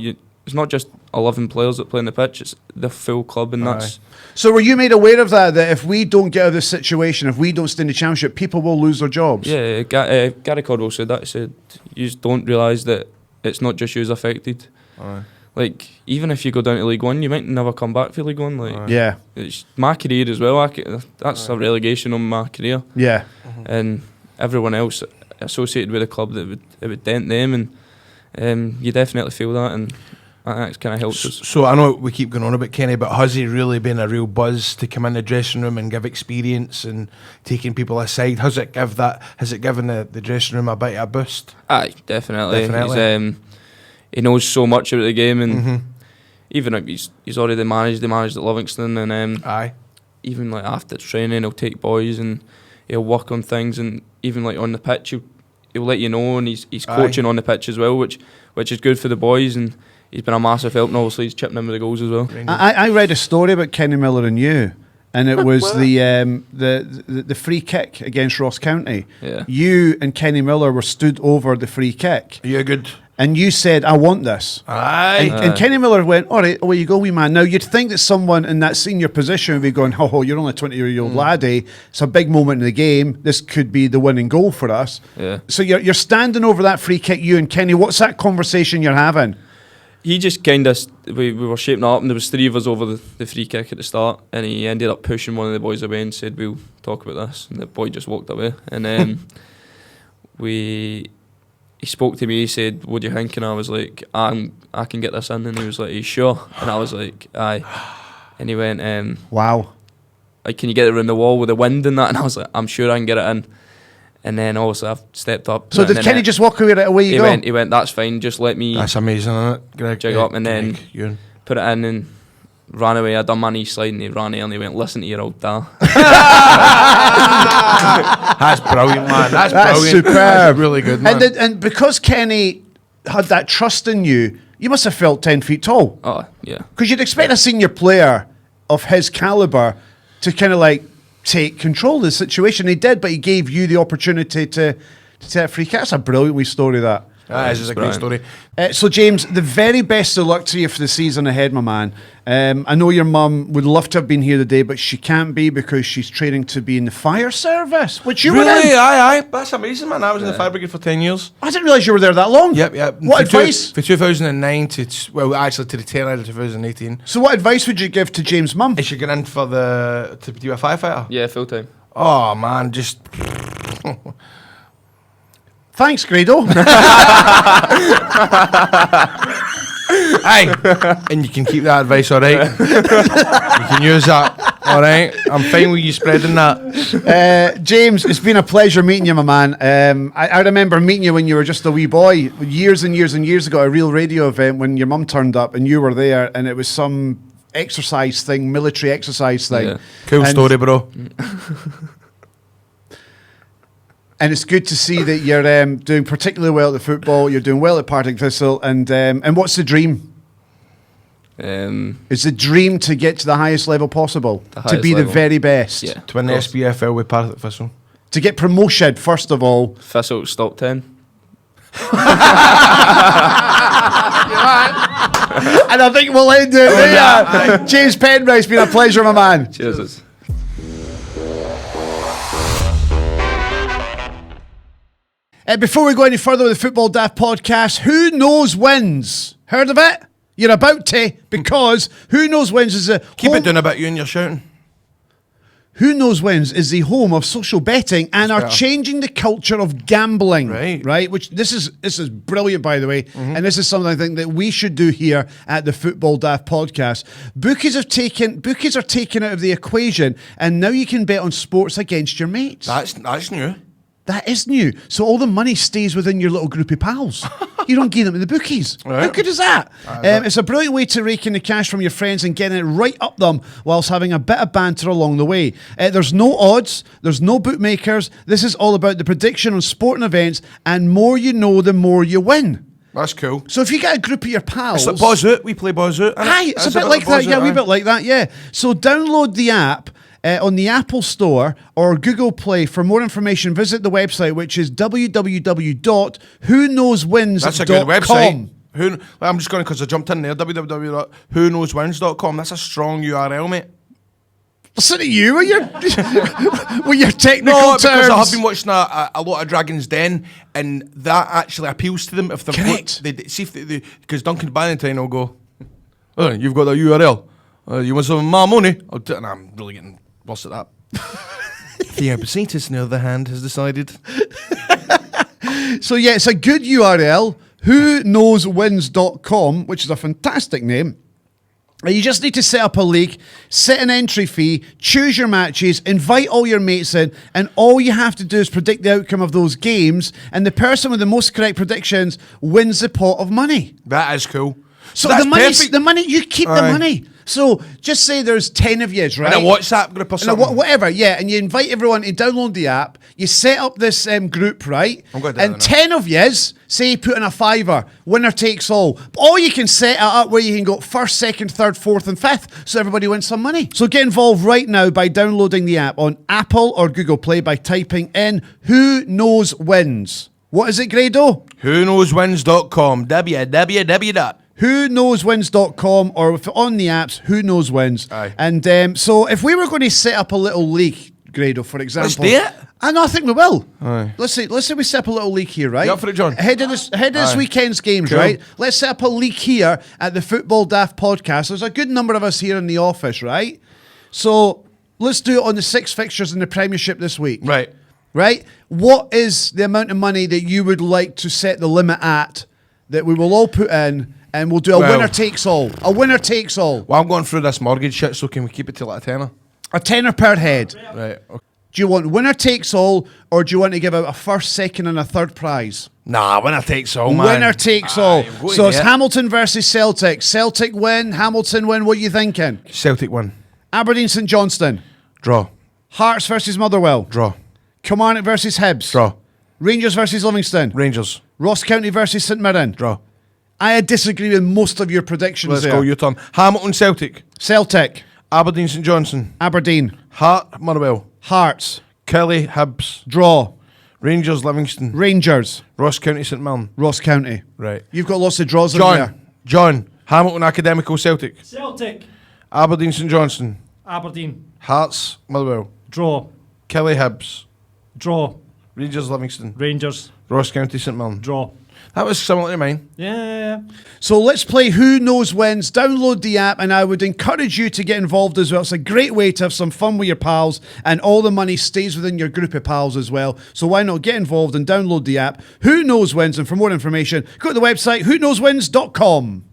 just 11 players that play on the pitch. It's the full club, and that's So were you made aware of that if we don't get out of this situation, if we don't stay in the championship, people will lose their jobs? yeah. Gary Caldwell said that. He said you just don't realise that it's not just you affected. Like even if you go down to League One, you might never come back for League One. Like Yeah. it's my career as well. That's a relegation on my career, Yeah. and everyone else associated with the club that would dent them, and you definitely feel that, and that kind of helps us. So I know we keep going on about Kenny, but has he really been a real buzz to come in the dressing room and give experience and taking people aside? Has it given the dressing room a bit of a boost? Aye, definitely. He knows so much about the game, and even like he's already managed at Livingston, and Aye. even like after training, he'll take boys and he'll work on things, and even like on the pitch, he'll let you know, and he's coaching on the pitch as well, which is good for the boys, and he's been a massive help, and obviously he's chipping in with the goals as well. I read a story about Kenny Miller and you, and it was the free kick against Ross County. Yeah. You and Kenny Miller were stood over the free kick. You're good. And you said, I want this. Aye. And Kenny Miller went, all right, away you go, wee man. Now, you'd think that someone in that senior position would be going, oh, you're only a 20-year-old laddie. It's a big moment in the game. This could be the winning goal for us. Yeah. So you're standing over that free kick, you and Kenny. What's that conversation you're having? He just kind of, we were shaping up, and there was 3 of us over the free kick at the start, and he ended up pushing one of the boys away and said, we'll talk about this. And the boy just walked away. And then he spoke to me, he said, what do you think? And I was like, I can get this in. And he was like, are you sure? And I was like, aye. And he went, wow. Like, can you get it around the wall with the wind and that? And I was like, I'm sure I can get it in. And then obviously I've stepped up. So did Kenny just walk away right away? He went, that's fine, just let me. That's amazing, isn't it, Greg? Jig up, and then put it in and ran away. I done my knee slide, and he ran in and he went, listen to your old dad. That's brilliant, man. That's brilliant. Superb. That's really good, man. And because Kenny had that trust in you, you must have felt 10 feet tall. Oh, yeah. Because you'd expect a senior player of his calibre to kind of like take control of the situation. He did, but he gave you the opportunity to take a free kick. That's a brilliant wee story, that. That is a great story. So, James, the very best of luck to you for the season ahead, my man. I know your mum would love to have been here today, but she can't be because she's training to be in the fire service, which you were in. Aye. That's amazing, man. I was in the fire brigade for 10 years. I didn't realise you were there that long. Yep. What advice? For 2009 to the tail end of 2018. So what advice would you give to James' mum? Is she going in for to be a firefighter? Yeah, full time. Oh, man, just... Thanks, Grado. Aye, and you can keep that advice, all right? You can use that, all right? I'm fine with you spreading that. James, it's been a pleasure meeting you, my man. I remember meeting you when you were just a wee boy, years and years and years ago, at a real radio event when your mum turned up and you were there, and it was some exercise thing, military exercise thing. Yeah. Cool story, bro. And it's good to see that you're doing particularly well at the football. You're doing well at Partick Thistle. And what's the dream? Is the dream to get to the highest level possible? To be the very best? Yeah. To win the SPFL with Partick Thistle. To get promotion, first of all. Thistle stop 10. And I think we'll end it there. James Penrice, been a pleasure, my man. Cheers. Before we go any further with the Football Daft podcast, Who Knows Wins? Heard of it? You're about to, because Who Knows Wins is a Keep it down a bit, you and your shouting. Who Knows Wins is the home of social betting and are changing the culture of gambling. Right. Which this is brilliant, by the way, and this is something I think that we should do here at the Football Daft podcast. Bookies are taken out of the equation, and now you can bet on sports against your mates. That's new. That is new. So all the money stays within your little group of pals. You don't give them to the bookies. Right. How good is that? It's a brilliant way to rake in the cash from your friends and getting it right up them whilst having a bit of banter along the way. There's no odds. There's no bookmakers. This is all about the prediction on sporting events, and more you know, the more you win. That's cool. So if you get a group of your pals... It's like Bozoot. We play Bozoot. Aye, it's a bit like that. Yeah, a wee bit like that, yeah. So download the app on the Apple Store or Google Play. For more information, visit the website, which is www.whoknowswins.com. That's a good website. I'm just going because I jumped in there. www.whoknowswins.com. That's a strong URL, mate. Listen to you with your technical no, terms. Because I have been watching a lot of Dragon's Den, and that actually appeals to them if they're correct. See if they because Duncan Bannatyne will go, oh, you've got that URL. You want some of my money? And I'm really getting lost at that. The Epicetus, on the other hand, has decided. So yeah, it's a good URL. Whoknowswins.com, which is a fantastic name. You just need to set up a league, set an entry fee, choose your matches, invite all your mates in, and all you have to do is predict the outcome of those games, and the person with the most correct predictions wins the pot of money. That is cool. So that's the money, you keep the money. So just say there's 10 of you, right? In a WhatsApp group or In a something. whatever, yeah. And you invite everyone to download the app. You set up this group, right? I'm gonna do and that 10 of yous, say you put in a $5, winner takes all. Or you can set it up where you can go first, second, third, fourth, and fifth, so everybody wins some money. So get involved right now by downloading the app on Apple or Google Play by typing in Who Knows Wins. What is it, Grado? WhoKnowsWins.com. www. WhoKnowsWins.com, or if on the apps, Who Knows Wins. Aye. And so if we were going to set up a little league, Grado, for example. Let's do it. I think we will. Aye. Let's say we set up a little league here, right? You up for it, John? Ahead of this weekend's games, Cool. right? Let's set up a league here at the Football Daft podcast. There's a good number of us here in the office, right? So let's do it on the 6 fixtures in the Premiership this week. Right? What is the amount of money that you would like to set the limit at that we will all put in, and we'll do a winner takes all? A winner takes all. Well, I'm going through this mortgage shit, so can we keep it to like a tenner? A tenner per head. Right. Okay. Do you want winner takes all, or do you want to give out a first, second, and a third prize? Nah, winner takes all, man. Winner takes all. I'm going So it's there. Hamilton versus Celtic. Celtic win, Hamilton win. What are you thinking? Celtic win. Aberdeen St Johnstone. Draw. Hearts versus Motherwell. Draw. Kilmarnock versus Hibs. Draw. Rangers versus Livingston. Rangers. Ross County versus St Mirren. Draw. I disagree with most of your predictions Let's there. go, your turn. Hamilton, Celtic. Celtic. Aberdeen, St Johnstone. Aberdeen. Hart, Motherwell. Hearts. Kelly, Hibs. Draw. Rangers, Livingston. Rangers. Ross County, St Mirren. Ross County. Right. You've got lots of draws in there. John. Hamilton, Academical, Celtic. Celtic. Aberdeen, St Johnstone. Aberdeen. Hearts, Motherwell. Draw. Kelly, Hibs. Draw. Rangers, Livingston. Rangers. Ross County, St Mirren. Draw. That was similar to mine. Yeah. So let's play Who Knows Wins. Download the app, and I would encourage you to get involved as well. It's a great way to have some fun with your pals, and all the money stays within your group of pals as well. So why not get involved and download the app, Who Knows Wins, and for more information, go to the website whoknowswins.com.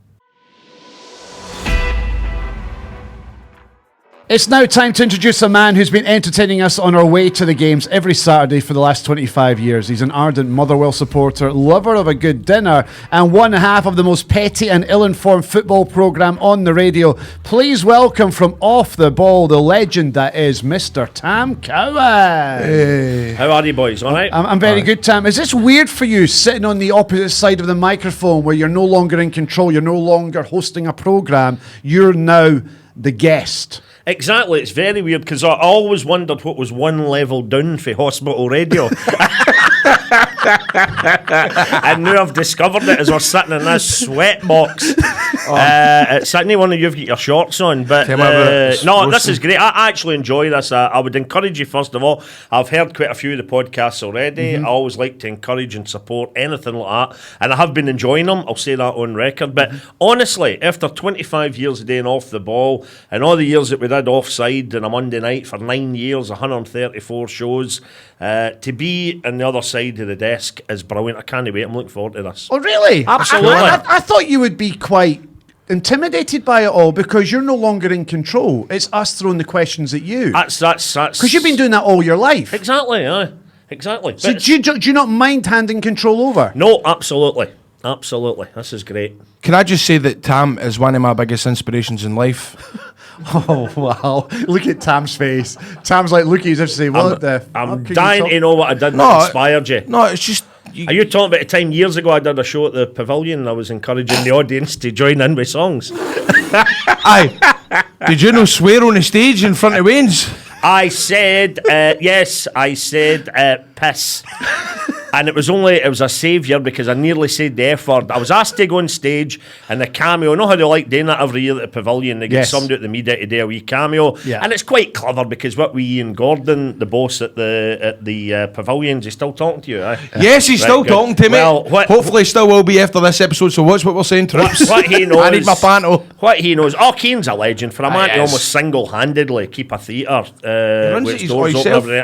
It's now time to introduce a man who's been entertaining us on our way to the games every Saturday for the last 25 years. He's an ardent Motherwell supporter, lover of a good dinner, and one half of the most petty and ill-informed football programme on the radio. Please welcome from off the ball the legend that is Mr. Tam Cowan. Hey. How are you boys, all right? I'm very good, Tam. Is this weird for you, sitting on the opposite side of the microphone where you're no longer in control, you're no longer hosting a programme, you're now the guest? Exactly, it's very weird because I always wondered what was one level down for hospital radio. And now I've discovered it as we're sitting in this sweat box. It's sitting one of you've got your shorts on, but Tell me about it. no, this is great. I actually enjoy this. I would encourage you, first of all. I've heard quite a few of the podcasts already. I always like to encourage and support anything like that, and I have been enjoying them. I'll say that on record. But honestly, after 25 years of doing off the ball and all the years that we did offside on a Monday night for 9 years, 134 shows, to be on the other side of the desk is brilliant. I can't wait. I'm looking forward to this. Oh, really? Absolutely. I thought you would be quite intimidated by it all because you're no longer in control. It's us throwing the questions at you. That's Because you've been doing that all your life. exactly, exactly. So But do you not mind handing control over? no, absolutely. This is great. Can I just say that Tam is one of my biggest inspirations in life? Oh, wow. Look at Tam's face. Tam's like, look, he's just saying, what the I'm fuck are you dying talking- to know what I did No, that inspired you. No, it's just... Are you talking about the time years ago I did a show at the Pavilion and I was encouraging the audience to join in with songs? Aye. Did you no swear on the stage in front of Wayne's? I said, yes, I said piss. And it was a saviour because I nearly said the F word. I was asked to go on stage and the cameo. You know how they like doing that every year at the Pavilion? They get Yes. somebody at the media to do a wee cameo. Yeah. And it's quite clever because what we Ian Gordon, the boss at the Pavilions, is still talking to you, eh? Yes, he's Right, still good. talking to me. Well, Hopefully still will be after this episode, so watch what we're saying, troops. What he knows. I need my panto. What he knows. Oh, Keane's a legend. For a man to yes. almost single-handedly keep a theatre runs with it its doors his open himself. every day.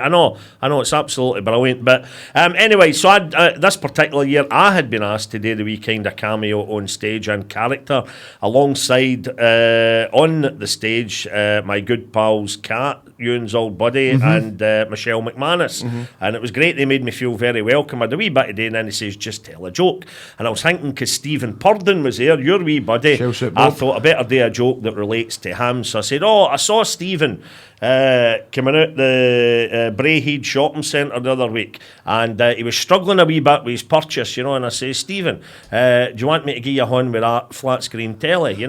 I know, it's absolutely brilliant. But anyway, so this particular year, I had been asked to do the wee kind of cameo on stage and character alongside on the stage my good pals Kat, Ewan's old buddy, and Michelle McManus. And it was great. They made me feel very welcome. I had a wee bit today, and then he says, just tell a joke. And I was thinking, because Stephen Purden was there, your wee buddy, I thought I better do a joke that relates to him. So I said, I saw Stephen coming out the Braehead shopping centre the other week, and he was struggling a wee bit with his purchase, and I say, Stephen, do you want me to give you a hand with that flat screen telly,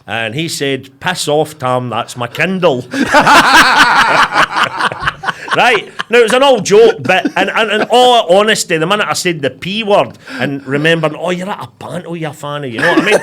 and he said, piss off, Tam, that's my Kindle. Right, now it was an old joke, but in all honesty, the minute I said the P word and remembering, you're at a panto, you fanny, you know what I mean?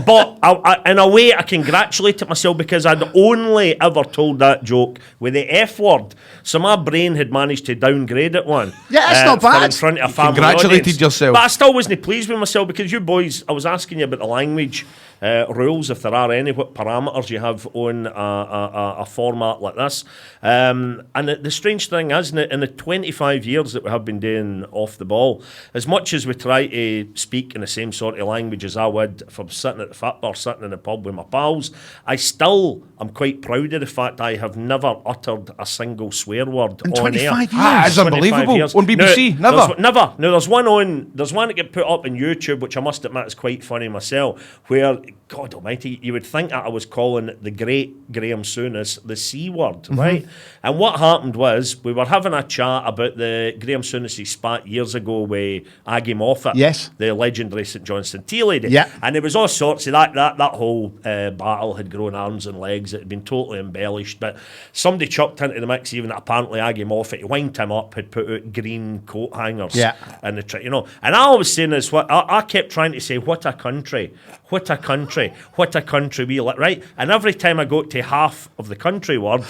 But I, in a way, I congratulated myself because I'd only ever told that joke with the F word. So my brain had managed to downgrade it one. Yeah, that's not bad. In front of a family Congratulated audience. yourself. But I still wasn't pleased with myself because you boys, I was asking you about the language rules, if there are any, what parameters you have on a format like this. And the strange thing is, in the 25 years that we have been doing Off the Ball, as much as we try to speak in the same sort of language as I would if I'm sitting at the fat bar, sitting in the pub with my pals, I still am quite proud of the fact I have never uttered a single swear word In on 25 air. years? That's unbelievable. Years. On BBC, never. Never. Now, there's one that get put up on YouTube, which I must admit is quite funny myself, where, God almighty, you would think that I was calling the great Graham Souness the C word, right? And what happened was, we were having a chat about the Graham Souness spat years ago with Aggie Moffat, Yes. the legendary St Johnstone tea lady. Yeah. And there was all sorts of that whole battle had grown arms and legs. It had been totally embellished, but somebody chucked into the mix even that apparently Aggie Moffat, to wind him up, had put out green coat hangers. Yeah. In the and I was saying this, I kept trying to say, what a country, what a country, what a country we live, right? And every time I got to half of the country word,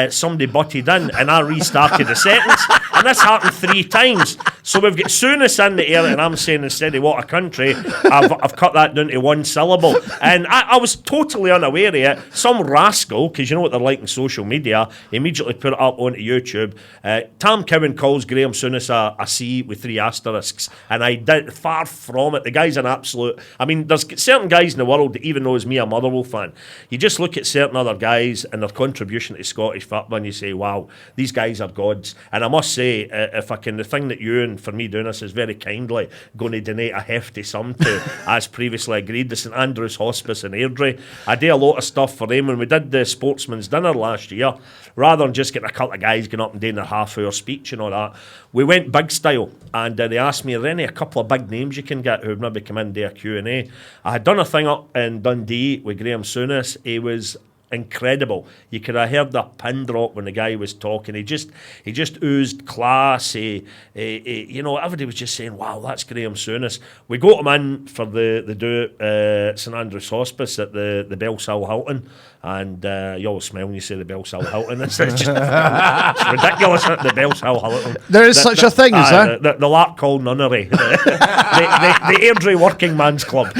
somebody butted in and I restarted the sentence, and this happened 3 times. So we've got Souness in the air, and I'm saying, instead of what a country, I've cut that down to 1 syllable. And I was totally unaware of it. Some rascal, because you know what they're like in social media, immediately put it up onto YouTube. Tam Cowan calls Graham Souness a C with 3 asterisks, and I did far from it. The guy's an absolute, I mean, there's certain guys in the world that even though as me a Motherwell fan, you just look at certain other guys and their contribution to Scottish football and you say, wow, these guys are gods. And I must say, if I can, the thing that Ewan, for me doing this, is very kindly going to donate a hefty sum to, as previously agreed, the St Andrew's Hospice in Airdrie. I do a lot of stuff for them. When we did the Sportsman's Dinner last year, rather than just getting a couple of guys going up and doing their half-hour speech and all that, we went big style, and they asked me, are there a couple of big names you can get who would maybe come in and do a Q&A? I had done a thing up in Dundee with Graham Souness. He was incredible. You could have heard the pin drop when the guy was talking. He just oozed class. Everybody was just saying, wow, that's Graham Souness. We got him in for the do St Andrew's Hospice at the Bellshill Hilton, and you always smile when you say the Bellshill Hilton. It's just it's ridiculous at the Bellshill Hilton. There is such a thing, is there? The Larkhall Nunnery, the Airdrie Working Man's Club.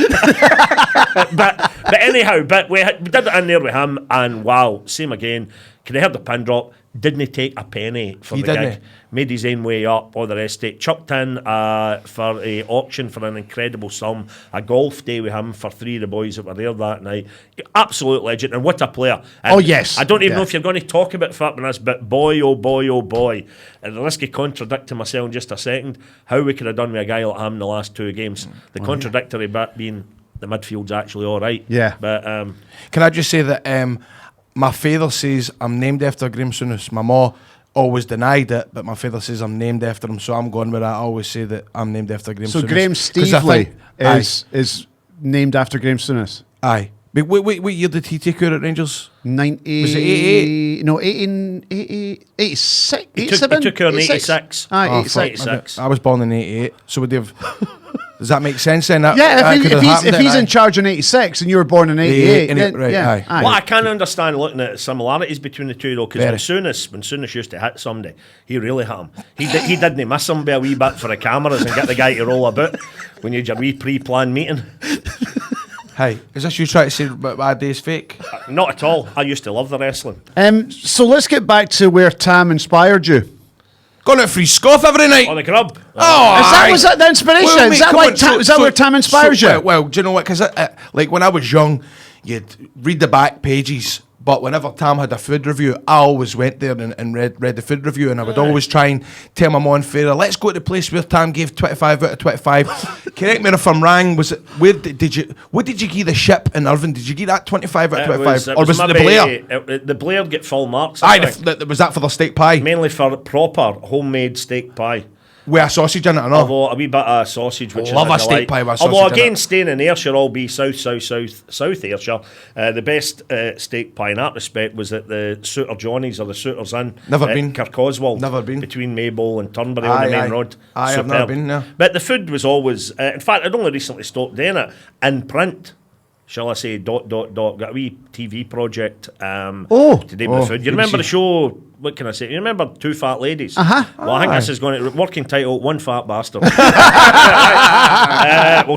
but anyhow, we did it in there with him, and wow, same again. Can I hear the pin drop? Didn't he take a penny for the gig? Made his own way up, all the rest of it. Chucked in for a auction for an incredible sum. A golf day with him for 3 of the boys that were there that night. Absolute legend, and what a player. And oh, yes. I don't even know if you're going to talk about fitness, but boy, oh boy, oh boy. And the risk of contradicting myself in just a second, how we could have done with a guy like him in the last 2 games. The contradictory bit being the midfield's actually all right. Yeah. But can I just say that my father says I'm named after Graham Souness. My ma always denied it, but my father says I'm named after him, so I'm going with that. I always say that I'm named after Graham Souness. So Graham Stevely is named after Graham Souness? Aye. But what year did he take out at Rangers? 90... Was it 88? No, 86. he took her in 86. Aye, 86. I was born in 88, so would they have... Does that make sense then? If he's in charge in 86 and you were born in 88, then, right, yeah. aye. Well, I can't understand looking at similarities between the two though, because when Souness used to hit somebody, he really hit him. He didn't miss him by a wee bit for the cameras and get the guy to roll about when you had your wee pre-planned meeting. Hey, is this you trying to say that my day's fake? Not at all. I used to love the wrestling. So let's get back to where Tam inspired you. Going out for his scoff every night. On the grub. Was that the inspiration? Well, mate, is that come why on, is that where Tam inspires you? Well, do you know what? Because like when I was young, you'd read the back pages. But whenever Tam had a food review, I always went there and read the food review, and I would always try and tell my mom fairer, let's go to the place where Tam gave 25 out of 25. Correct me if I'm wrong. Was it what did you give the ship in Irvine? Did you give that 25 out of 25, or was it the Blair? The Blair get full marks. Aye, was that for the steak pie? Mainly for proper homemade steak pie. With a sausage in it, I know. Although a wee bit of sausage, which Love is a steak pie with a Although sausage in again, it. staying in Ayrshire, all be South Ayrshire. The best steak pie in that respect was at the Suitor Johnny's or the Suitors Inn. Never at been. Kirkoswald. Never been. Between Maybole and Turnberry on the main road. Aye, I've never been there. But the food was always, in fact, I'd only recently stopped doing it in print. Shall I say, ... Got a wee TV project to do with the food. You remember the show, what can I say? You remember Two Fat Ladies? Uh-huh. Well, I think this is going to, working title, One Fat Bastard. We'll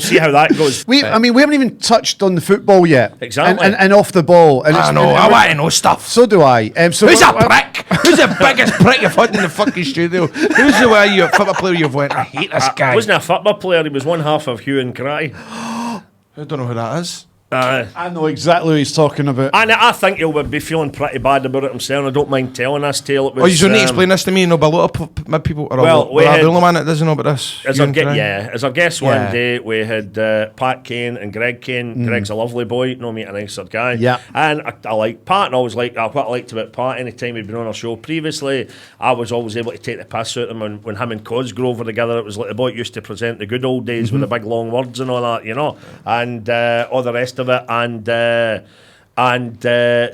see how that goes. We haven't even touched on the football yet. Exactly. And off the ball. And I know, I want to know stuff. So do I. So Who's a prick? Who's the biggest prick you've had in the fucking studio? Who's the way football player you've went, I hate this guy? Wasn't a football player, he was one half of Ewen and Grado. I don't know who that is. I know exactly what he's talking about. And I think he'll be feeling pretty bad about it himself. I don't mind telling this tale. It was, Oh, you don't need to explain this to me, no, but a lot of people are the only man that doesn't know about this. As our guest one day, we had Pat Kane and Greg Kane. Greg's a lovely boy, no meet a nicer guy. Yeah. And I like Pat, and always like what I liked about Pat. Anytime he'd been on our show previously, I was always able to take the piss out of him. When him and Cosgrove were together, it was like the boy used to present the good old days with the big long words and all that, you know, and all the rest of it. And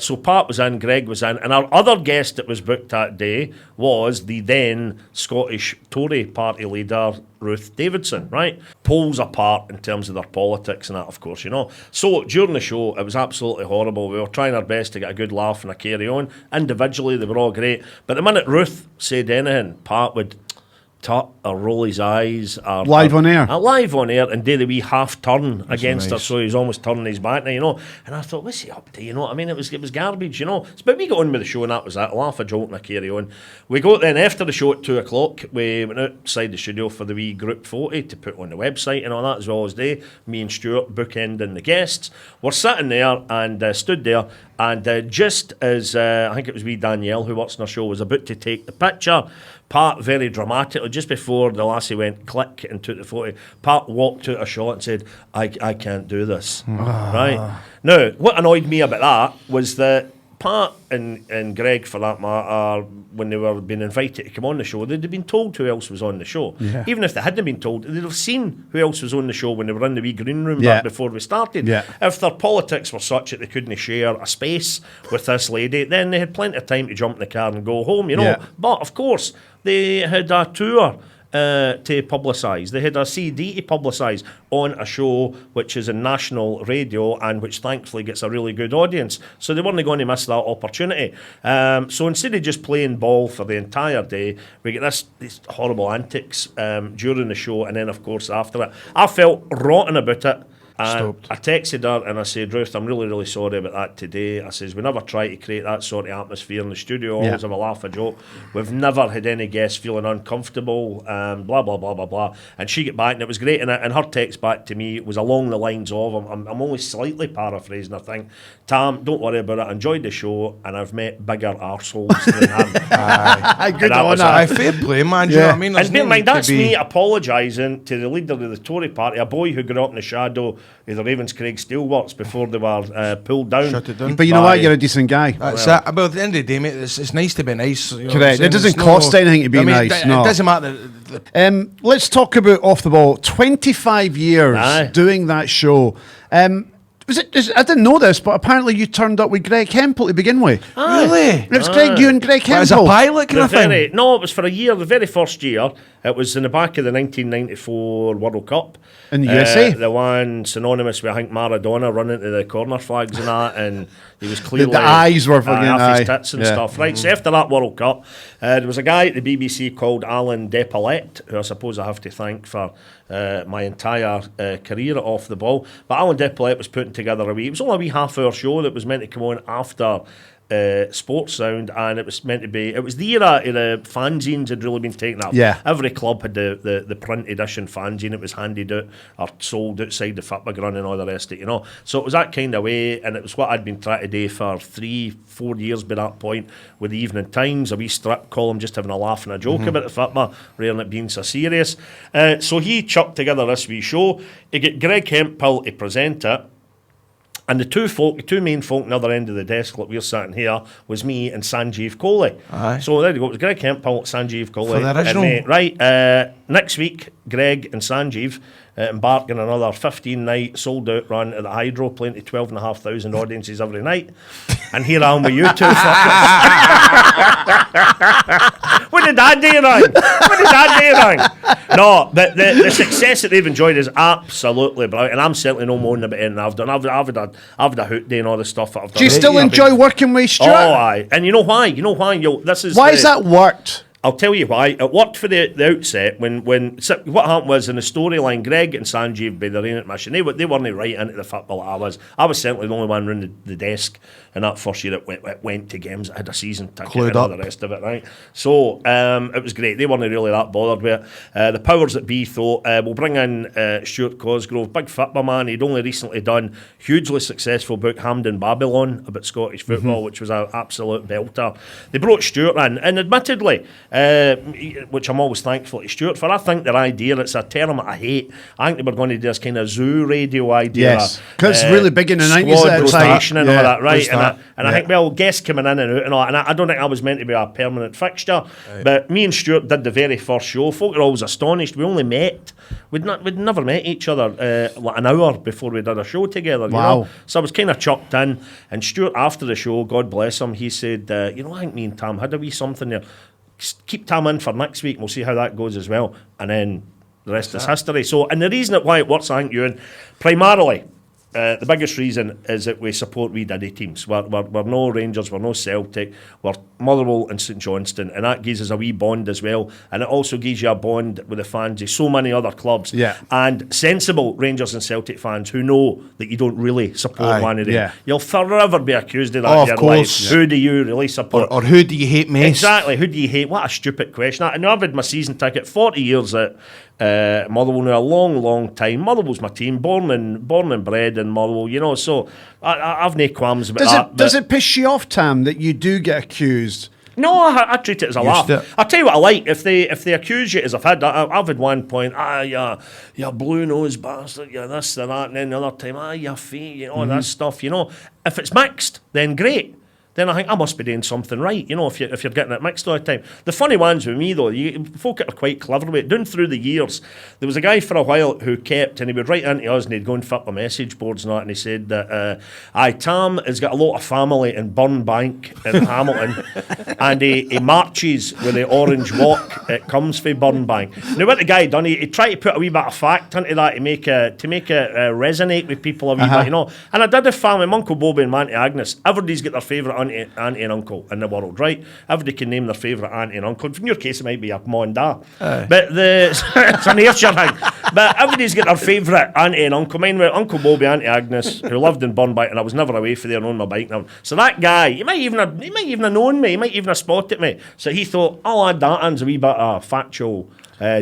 so Pat was in, Greg was in, and our other guest that was booked that day was the then Scottish Tory party leader, Ruth Davidson, right? Poles apart in terms of their politics and that, of course, you know. So during the show, it was absolutely horrible. We were trying our best to get a good laugh and a carry on. Individually, they were all great. But the minute Ruth said anything, Pat would tut or roll his eyes. Live on air? Live on air, and do the wee half turn against her, nice. so he was almost turning his back now, you know. And I thought, what's he up to, you know what I mean? It was garbage, you know. But we got on with the show, and that was it. A laugh, a joke, and a carry on. We got then, after the show at 2 o'clock, we went outside the studio for the wee group photo to put on the website and all that, as well as they, me and Stuart, bookending the guests. We're sitting there, and stood there, and just as, I think it was wee Danielle, who works on our show, was about to take the picture, Pat, very dramatically, just before the lassie went click and took the photo, Pat walked out a shot and said, I can't do this. Right? Now, what annoyed me about that was that Pat and Greg, for that matter, when they were being invited to come on the show, they'd have been told who else was on the show. Yeah. Even if they hadn't been told, they'd have seen who else was on the show when they were in the wee green room back before we started. Yeah. If their politics were such that they couldn't share a space with this lady, then they had plenty of time to jump in the car and go home, you know. Yeah. But, of course, they had a tour to publicise. They had a CD to publicise on a show which is in national radio and which thankfully gets a really good audience. So they weren't going to miss that opportunity. So instead of just playing ball for the entire day, we get these horrible antics during the show, and then of course after it. I felt rotten about it. I texted her and I said, Ruth, I'm really, really sorry about that today. I says, we never try to create that sort of atmosphere in the studio, always have a laugh, a joke. We've never had any guests feeling uncomfortable, blah, blah, blah, blah, blah. And she got back and it was great. And her text back to me was along the lines of, I'm only slightly paraphrasing, I think, Tam, don't worry about it, I enjoyed the show and I've met bigger arseholes than him. Good on that. Fair play, man, do you know what I mean? And bear in mind, that's me apologising to the leader of the Tory party, a boy who grew up in the shadow of the Ravenscraig Steelworks before they were pulled down. Shut it down. But you know what? You're a decent guy. That's it. But at the end of the day, mate, it's nice to be nice. You know correct. It doesn't cost anything to be nice. It doesn't matter. Let's talk about Off the Ball. 25 years doing that show. I didn't know this, but apparently you turned up with Greg Hempel to begin with. Really? It was you and Greg Hempel. As a pilot kind of thing? No, it was for a year, the very first year. It was in the back of the 1994 World Cup. In the USA? The one synonymous with, I think, Maradona running to the corner flags and that, and he was clearly... the eyes were fucking off his tits and stuff. Right, so after that World Cup, there was a guy at the BBC called Alan Depolette, who I suppose I have to thank for my entire career Off the Ball. But Alan Depolette was putting together it was only a wee half-hour show that was meant to come on after Sports Sound, and it was meant to be, it was the era of the fanzines had really been taken up. Yeah. Every club had the print edition fanzine. It was handed out or sold outside the football ground and all the rest of it, you know. So it was that kind of way, and it was what I'd been trying to do for 3-4 years by that point with the Evening Times, a wee strip column, just having a laugh and a joke about the football rather than it being so serious. So he chucked together this wee show. He got Greg Hemphill to present it. And the two main folk on the other end of the desk, like we're sitting here, was me and Sanjeev Kohli. Aye. So there you go. It was Greg Hemphill, Sanjeev Kohli. For the original. And, right. Next week, Greg and Sanjeev embark on another 15-night sold-out run at the Hydro, playing to 12,500 audiences every night. And here I am with you two fuckers. What did that do wrong? What did that do wrong? No, but the success that they've enjoyed is absolutely brilliant, and I'm certainly no moaning about anything I've done. I've had a hoot day and all the stuff that I've done. Do you still enjoy working with Stuart? Oh, aye. And you know why? Why has that worked? I'll tell you why. It worked for the outset when what happened was in the storyline, Greg and Sanjeev, by their own admission, they weren't right into the football I was. I was certainly the only one around the desk in that first year it went to games. I had a season ticket Clued and all up. the rest of it, right? So it was great. They weren't really that bothered with it. The powers that be thought, we'll bring in Stuart Cosgrove, big football man. He'd only recently done hugely successful book Hampden Babylon about Scottish football, which was an absolute belter. They brought Stuart in, and admittedly, which I'm always thankful to Stuart for, I think their idea, it's a term I hate. I think they were going to do this kind of zoo radio idea. Yes, because it's really big in the 90s squad at the time. rotation and all that, right? And I Yeah. think, well, guests coming in and out and all, and I don't think I was meant to be a permanent fixture. Right. But me and Stuart did the very first show. Folk are always astonished. We only met. We'd never met each other like an hour before we did a show together. You Wow. know? So I was kind of chucked in. And Stuart, after the show, God bless him, he said, I think me and Tam had a wee something there. Keep Tam in for next week. We'll see how that goes as well. And then the rest is history. So, and the reason why it works, I think, Ewan, primarily, the biggest reason is that we support wee diddy teams. We're no Rangers, we're no Celtic, we're Motherwell and St Johnstone, and that gives us a wee bond as well. And it also gives you a bond with the fans of so many other clubs. Yeah. And sensible Rangers and Celtic fans who know that you don't really support one of them. Yeah. You'll forever be accused of that Oh, in of your course. life. Who do you really support? Or who do you hate most? Exactly. Who do you hate? What a stupid question. I know I've had my season ticket 40 years at Motherwell now, a long time. Motherwell's my team, born and bred in Motherwell, you know. So I've no qualms about that. Does it piss you off, Tam, that you do get accused? No, I treat it as a laugh. to it. I'll tell you what I like. If they accuse you, as I've had one point, you blue nose bastard, you this and that, and then the other time, you feet, you know, all that stuff, you know. If it's mixed, then great. Then I think I must be doing something right, you know, if you're getting it mixed all the time. The funny ones with me, though, folk are quite clever with it. Down through the years, there was a guy for a while who kept, and he would write into us and he'd go and fit the message boards and that, and he said that, Tam has got a lot of family in Burnbank in Hamilton, and he marches with the orange walk. It comes from Burnbank. Now, what the guy done, he tried to put a wee bit of fact into that to make it resonate with people a wee bit, you know. And I did the family, my Uncle Bobby and my Auntie Agnes. Everybody's got their favourite auntie and uncle in the world, right? Everybody can name their favourite auntie and uncle. In your case, it might be your mum and dad. But it's an Ayrshire thing. But everybody's got their favourite auntie and uncle. Mine were Uncle Bobby, Auntie Agnes, who lived in Burnbank, and I was never away from there on my bike now. So that guy, he might even have known me. He might even have spotted me. So he thought, I'll add that in as a wee bit of factual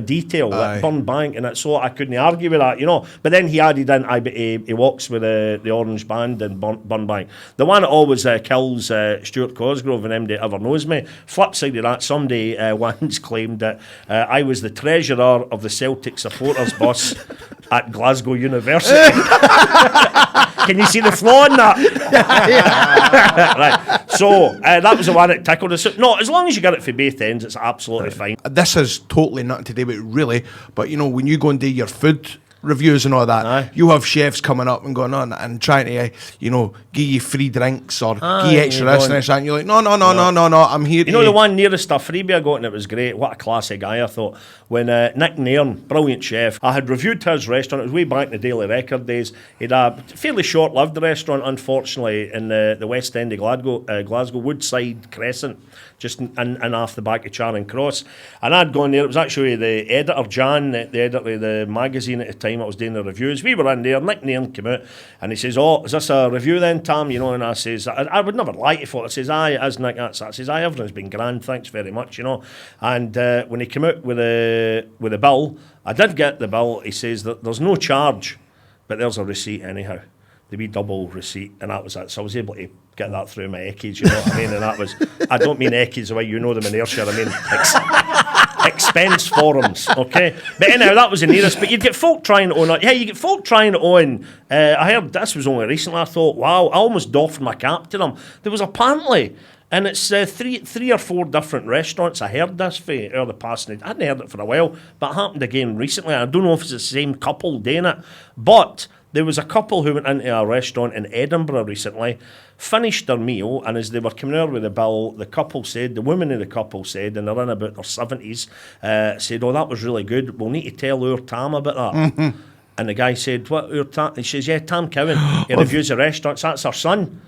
detail, like Burnbank, and so I couldn't argue with that, you know. But then he added in, he walks with the orange band in Burnbank. The one that always kills Stuart Cosgrove and MD ever knows me. Flip side of that, somebody once claimed that I was the treasurer of the Celtic supporters bus at Glasgow University. Can you see the flaw in that? Right. So that was the one that tickled us. No, as long as you get it for both ends, it's absolutely fine. This is totally nothing to do with it, really, but you know, when you go and do your food reviews and all that, you have chefs coming up and going on and trying to, you know, give you free drinks or give you extra this and this, and you're like, no, I'm here. You know, the one nearest a freebie I got, and it was great. What a classy guy, I thought. When Nick Nairn, brilliant chef, I had reviewed his restaurant. It was way back in the Daily Record days. He had a fairly short-lived restaurant, unfortunately, in the West End of Glasgow, Woodside Crescent, just in off the back of Charing Cross. And I'd gone there. It was actually the editor, Jan, the editor of the magazine at the time I was doing the reviews. We were in there, Nick Nairn came out, and he says, "Oh, is this a review then, Tam?" You know, and I says, I would never lie to folk. I says, "Aye, it is, Nick, that's that." I says, "Aye, everything's been grand, thanks very much," you know. And when he came out with the bill, I did get the bill. He says that there's no charge, but there's a receipt anyhow. The wee double receipt, and that was it. So I was able to get that through my Eckies, you know what I mean? And that was, I don't mean Eckies the way you know them in Ayrshire, I mean expense forums, okay? But anyhow, that was the nearest. But you'd get folk trying to own it. Yeah, you get folk trying to own. I heard this was only recently. I thought, wow, I almost doffed my cap to them. There was apparently, and it's three or four different restaurants. I heard this for the past. I hadn't heard it for a while, but it happened again recently. I don't know if it's the same couple doing it, but there was a couple who went into a restaurant in Edinburgh recently, finished their meal, and as they were coming out with the bill, the woman of the couple said, and they're in about their 70s, said, "Oh, that was really good. We'll need to tell our Tam about that." Mm-hmm. And the guy said, "What, our Tam?" He says, "Yeah, Tam Cowan. He reviews the restaurants. That's our son."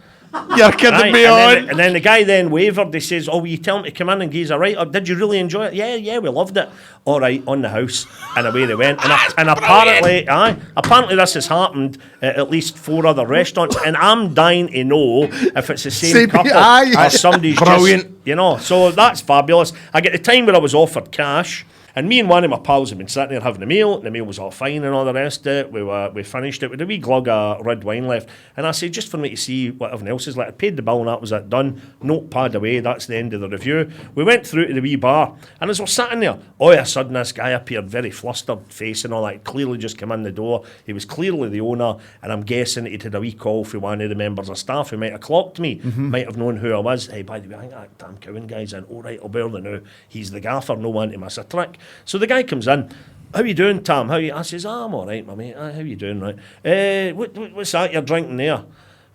You're kidding me on. And then the guy then wavered. He says, "Oh, will you tell him to come in?" And he's all right. "Oh, did you really enjoy it?" Yeah, we loved it. All right, on the house. And away they went. And apparently this has happened at least 4 other restaurants. And I'm dying to know if it's the same couple or somebody's brilliant. just, you know. So that's fabulous. I get the time where I was offered cash. And me and one of my pals had been sitting there having a meal, and the meal was all fine and all the rest of it. We finished it with a wee glug of red wine left. And I said, just for me to see what everyone else is like. I paid the bill and that was it, done. Notepad away, that's the end of the review. We went through to the wee bar, and as we're sitting there, all of a sudden this guy appeared, very flustered face and all that, clearly just come in the door. He was clearly the owner, and I'm guessing he'd had a wee call from one of the members of staff who might have clocked me, might have known who I was. "Hey, by the way, I think that Tam Cowan guy's in." "All right, I'll bear the now. He's the gaffer, no one to miss a trick." So the guy comes in. "How you doing, Tam? I says, "I'm all right, my mate. How you doing, right? What's that you're drinking there?"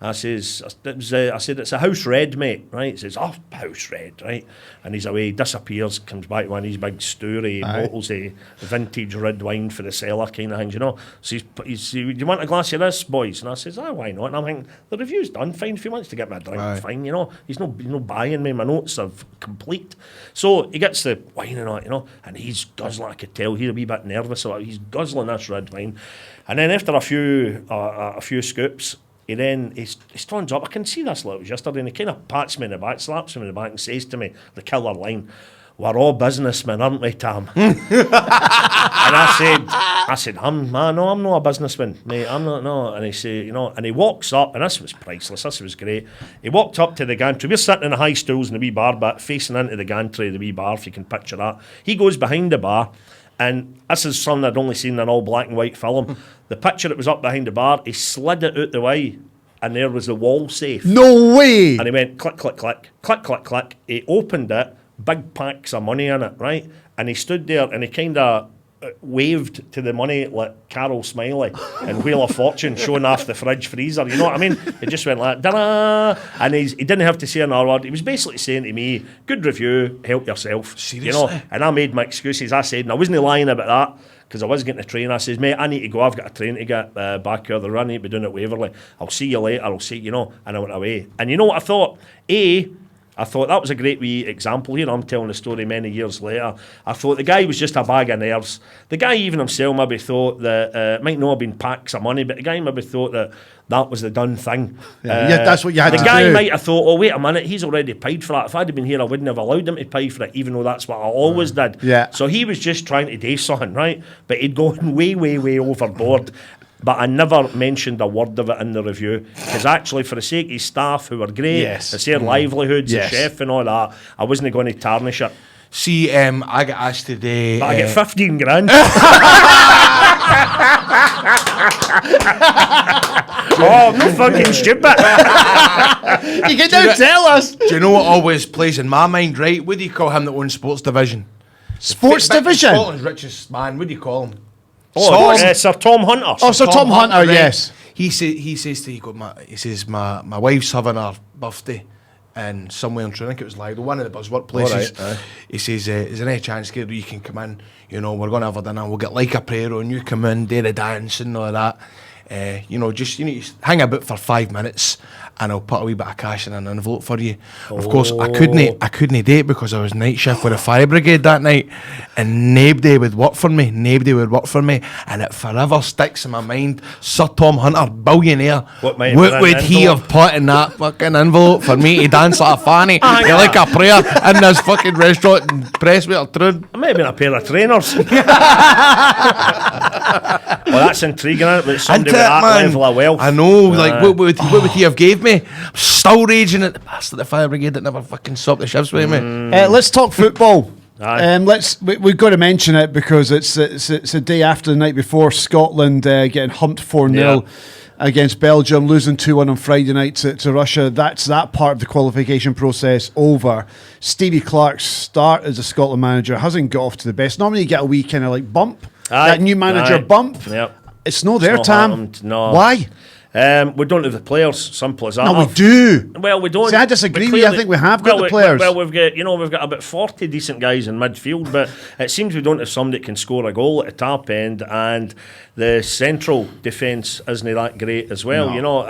I said, "It's a house red, mate," right? He says, "Oh, house red, right?" And he's away, disappears, comes back with one of these big stoury bottles of vintage red wine for the cellar kind of things, you know. So he's "Do you want a glass of this, boys?" And I says, "Why not?" And I'm thinking, the review's done, fine. If he wants to get me a drink, fine, you know. He's no buying me, my notes are complete. So he gets the wine and all, you know, and he's guzzling. I could tell he's a wee bit nervous, so he's guzzling this red wine. And then after a few scoops, he stands up. I can see this like it was yesterday, and he kind of pats me in the back, slaps me in the back, and says to me the killer line, "We're all businessmen, aren't we, Tam?" And I said, I'm not a businessman, mate. I'm not, no. And he said, you know, and he walks up, and this was priceless. This was great. He walked up to the gantry. We're sitting in the high stools in the wee bar, but facing into the gantry, the wee bar, if you can picture that. He goes behind the bar. And this is something I'd only seen in all black and white film. The picture that was up behind the bar, he slid it out the way, and there was the wall safe. No way! And he went click, click, click, click, click, click. He opened it, big packs of money in it, right? And he stood there and he kind of waved to the money like Carol Smiley and Wheel of Fortune showing off the fridge freezer, you know what I mean? He just went like, da-da! And he didn't have to say another word. He was basically saying to me, "Good review, help yourself." Seriously? You know? And I made my excuses. I said, and I wasn't lying about that, because I was getting a train. I says, "Mate, I need to go. I've got a train to get back here. The run, I need to be doing it Waverley. I'll see you later. I'll see you know." And I went away. And you know what I thought? I thought that was a great wee example here. I'm telling the story many years later. I thought the guy was just a bag of nerves. The guy even himself maybe thought that it might not have been packs of money, but the guy maybe thought that was the done thing. Yeah, that's what you had to do. The guy might have thought, "Oh, wait a minute, he's already paid for that. If I'd have been here, I wouldn't have allowed him to pay for it, even though that's what I always did." Yeah. So he was just trying to do something, right? But he'd gone way, way, way overboard. But I never mentioned a word of it in the review, because actually, for the sake of his staff, who were great, it's their livelihoods, the chef and all that, I wasn't going to tarnish it. See, I got asked today. But I get 15 grand. Oh, I'm not fucking stupid. You can now tell us. Do you know what always plays in my mind, right? What do you call him that owns Sports Division? Sports Division? Scotland's richest man. What do you call him? Sir Tom Hunter. Oh, Sir Tom Hunter, right? yes. He says to you, my wife's having her birthday, and somewhere in I think it was Lido, one of the buzzword places. Right, he says, "Is there any chance, Grado, you can come in? You know, we're going to have a dinner. We'll get like a prayer on you. Come in, do the dance and all that." just hang about for 5 minutes, and I'll put a wee bit of cash in an envelope for you. Of course, I couldn't do it because I was night shift with a fire brigade that night, and nobody would work for me. And it forever sticks in my mind. Sir Tom Hunter, billionaire, what would he have put in that fucking envelope for me to dance like a fanny, like a prayer in this fucking restaurant in Presswater Troon? It might have been a pair of trainers. Well, that's intriguing, isn't it? But somebody with that level of wealth. I know, what would he have gave me? I'm still raging at the bastard the fire brigade that never fucking stopped the shifts with me. Let's talk football. We've got to mention it because it's a day after the night before Scotland getting humped 4-0 against Belgium, losing 2-1 on Friday night to Russia. That's that part of the qualification process over. Stevie Clarke's start as a Scotland manager hasn't got off to the best. Normally you get a wee kind of like bump, that new manager bump. Yep. It's not there, Tam. Happened, no. Why? We don't have the players. Simple as that. No, we do. Well, we don't. See, I disagree with you. I think we have got the players. Well, we've got about 40 decent guys in midfield, but it seems we don't have somebody that can score a goal at the top end, and the central defence isn't that great as well. No.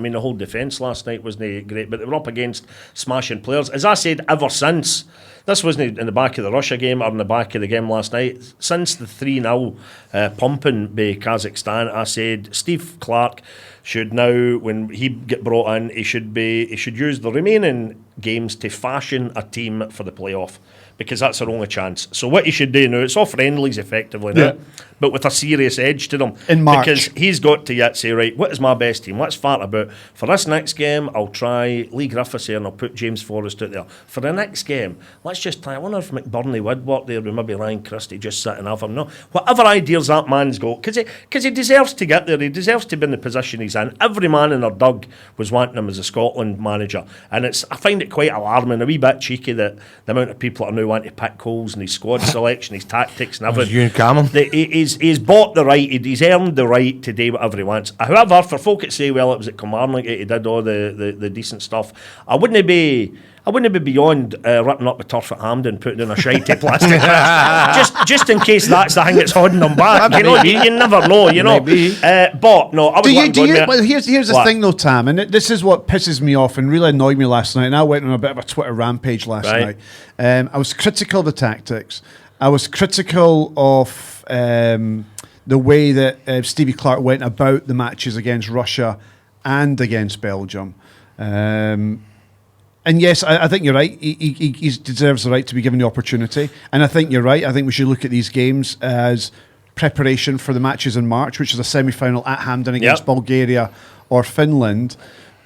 The whole defence last night wasn't great, but they were up against smashing players. As I said, ever since. This wasn't in the back of the Russia game or in the back of the game last night. Since the 3-0 pumping by Kazakhstan, I said Steve Clarke should now, when he get brought in, he should use the remaining games to fashion a team for the playoff, because that's our only chance. So what he should do now, it's all friendlies effectively now, but with a serious edge to them. In March. Because he's got to say, right, what is my best team? Let's fart about. For this next game, I'll try Lee Griffiths here and I'll put James Forrest out there. For the next game, let's just try, I wonder if McBurney would work there with maybe Ryan Christie just sit and have him. No, whatever ideas that man's got, because he deserves to get there, he deserves to be in the position he's in. Every man in their dug was wanting him as a Scotland manager, and I find it quite alarming, a wee bit cheeky, that the amount of people that are now wanting to pick holes in his squad selection, his tactics and everything. Ewan Cameron. He's bought the right, he's earned the right to do whatever he wants. However, for folk that say, well, it was at Kilmarnock he did all the decent stuff, I wouldn't be beyond ripping up the turf at Hampden, putting in a shitey plastic just in case that's the thing that's holding them back. You never know, but no, I would well, here's the thing though, Tam, and this is what pisses me off and really annoyed me last night, and I went on a bit of a Twitter rampage last night. I was critical of the tactics. I was critical of the way that Stevie Clarke went about the matches against Russia and against Belgium. And yes, I think you're right. He deserves the right to be given the opportunity. And I think you're right. I think we should look at these games as preparation for the matches in March, which is a semi-final at Hampden against Bulgaria or Finland.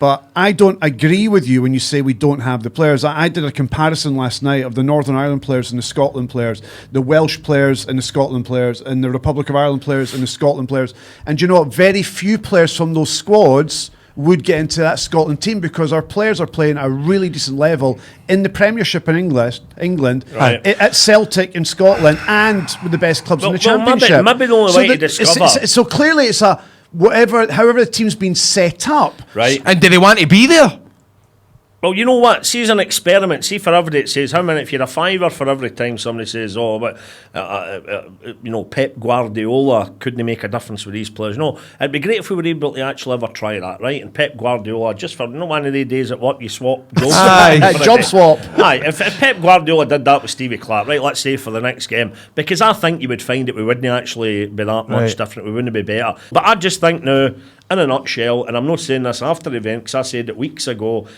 But I don't agree with you when you say we don't have the players. I did a comparison last night of the Northern Ireland players and the Scotland players, the Welsh players and the Scotland players, and the Republic of Ireland players and the Scotland players. And you know what? Very few players from those squads would get into that Scotland team, because our players are playing at a really decent level in the Premiership in England, at Celtic in Scotland, and with the best clubs in the Championship. Maybe the only way to discover. So clearly it's a however the team's been set up. Right. And do they want to be there? Well, you know what? See, as an experiment, see for every, it says how many, if you're a fiver for every time somebody says, oh, but Pep Guardiola couldn't make a difference with these players. No, it'd be great if we were able to actually ever try that, right? And Pep Guardiola, just for one of the days at work, you swap jobs. Job swap. Aye, if Pep Guardiola did that with Stevie Clarke, right, let's say for the next game, because I think you would find that we wouldn't actually be that much different, we wouldn't be better. But I just think now, in a nutshell, and I'm not saying this after the event because I said it weeks ago,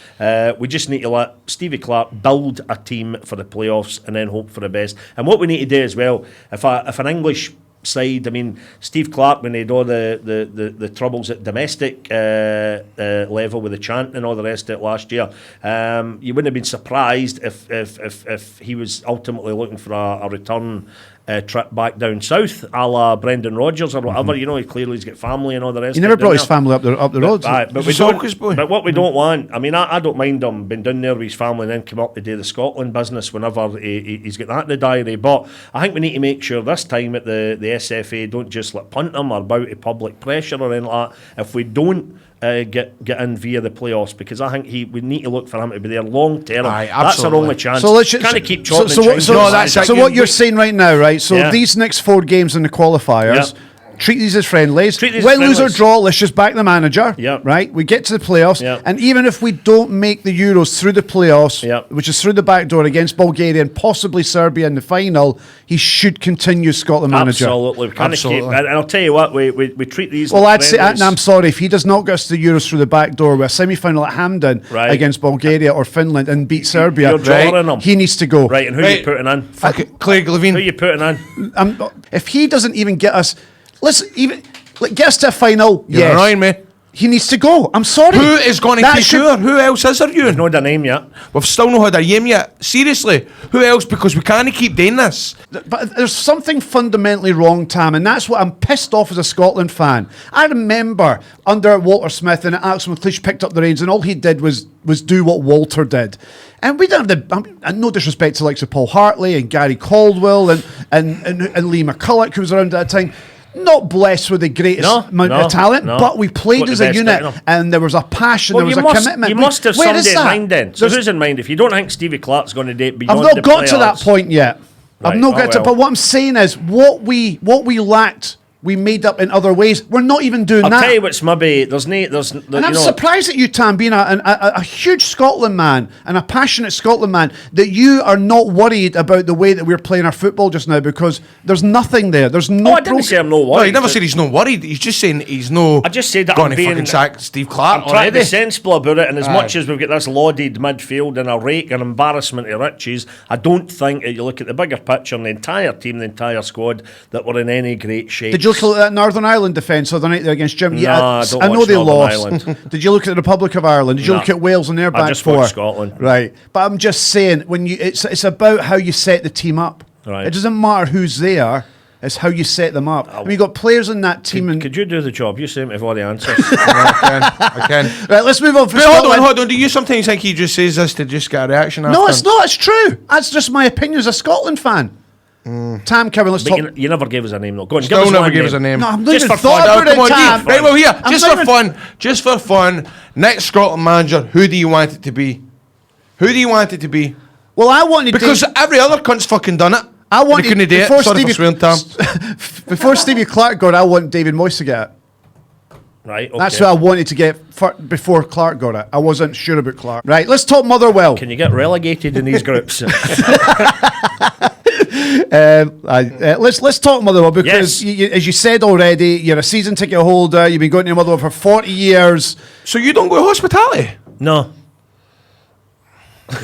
we just need to let Stevie Clarke build a team for the playoffs and then hope for the best. And what we need to do as well, if an English side, I mean, Steve Clarke, when he had all the troubles at domestic level with the chanting and all the rest of it last year, you wouldn't have been surprised if he was ultimately looking for a return trip back down south, a la Brendan Rodgers or whatever. He clearly he's got family and all the rest. He never brought his family up the road. But what we don't want, I mean, I don't mind him being down there with his family and then come up to do the Scotland business whenever he's got that in the diary. But I think we need to make sure this time at the SFA don't just punt him or bow to public pressure or anything like that. If we don't get in via the playoffs, because I think we need to look for him to be there long term. That's our only chance. So let's keep chopping so what you're saying right now, right? So these next 4 games in the qualifiers, treat these as friendlies. Treat these Win, as lose or friendlies. draw, let's just back the manager. Yep. Right? We get to the playoffs. Yep. And even if we don't make the Euros through the playoffs, Yep. which is through the back door against Bulgaria and possibly Serbia in the final, he should continue Scotland manager. Absolutely. We can't Absolutely. escape. And I'll tell you what, we treat these Well, like I'd say, friendlies. and I'm sorry, if he does not get us to the Euros through the back door with a semi-final at Hampden Right. against Bulgaria or Finland and beat Serbia, You're drawing him. he needs to go. Right, and who Right. you putting in? Fuck it, Craig Levine. Who you putting in? If he doesn't even get us, get us to a final, You're yes. annoying me. He needs to go. I'm sorry. Who is going to That take should- over? Who else is there, Ewan? Not a name yet. We've still not had a game yet. Seriously, who else? Because we can't keep doing this. But there's something fundamentally wrong, Tam, and that's what I'm pissed off as a Scotland fan. I remember under Walter Smith and Alex McLeish picked up the reins, and all he did was do what Walter did. And we didn't have and no disrespect to like Paul Hartley and Gary Caldwell and Lee McCulloch, who was around at that time. Not blessed with the greatest amount of talent, but we played Got the as a best unit, out of them. and there was a passion, Well, there was a commitment. You must have Where somebody is in that? mind then. So There's- who's in mind? If you don't think Stevie Clark's going to date beyond I've not the got to that players- point yet. I've Right, not oh got to. well. But what I'm saying is, what we lacked, we made up in other ways. We're not even doing I'll that. tell you what's maybe there's And I'm surprised at you, Tam, being a huge Scotland man and a passionate Scotland man, that you are not worried about the way that we're playing our football just now, because there's nothing there. There's no. No, I didn't say I'm not worried. No, he never said he's not worried. He's just saying he's no. I just said that going I'm to being- fucking sack Steve Clark I'm trying to already. be sensible about it, and as Aye. much as we've got this lauded midfield and a rake and embarrassment of riches, I don't think that you look at the bigger picture and the entire team, the entire squad, that we're in any great shape. Did you look at that Northern Ireland defence the other night there against Jim? No, I don't I know watch they Northern lost. Ireland. Did you look at the Republic of Ireland? Did you No. look at Wales and their back just four? watched Scotland. Right, but I'm just saying, when it's about how you set the team up. Right. It doesn't matter who's there. It's how you set them up. I mean, you've got players in that team. and Could you do the job? You seem to have all the answers. I can. Right, let's move on. From But hold Scotland. on. Do you sometimes think he just says this to just get a reaction? No, after? it's not. It's true. That's just my opinion as a Scotland fan. Tam Cowan, let's But talk. you never gave us a name, though. Go on, give Still us never one gave name. us a name. No, I'm not Just even for fun. thought Oh, about come it, on, Tam. right, well, here, I'm just not for even- fun, just for fun. Next Scotland manager, who do you want it to be? Who do you want it to be? Well, I wanted Because every other cunt's fucking done it. I They wanted couldn't do it. before Sorry Stevie for swearing, Tom. before Stevie Clark got it, I want David Moyes to get it. Right, okay. That's what I wanted to get before Clark got it. I wasn't sure about Clark. Right, let's talk Motherwell. Can you get relegated in these groups? Let's talk Motherwell, because Yes. as you said already, you're a season ticket holder. You've been going to Motherwell for 40 years. So you don't go to hospitality? No.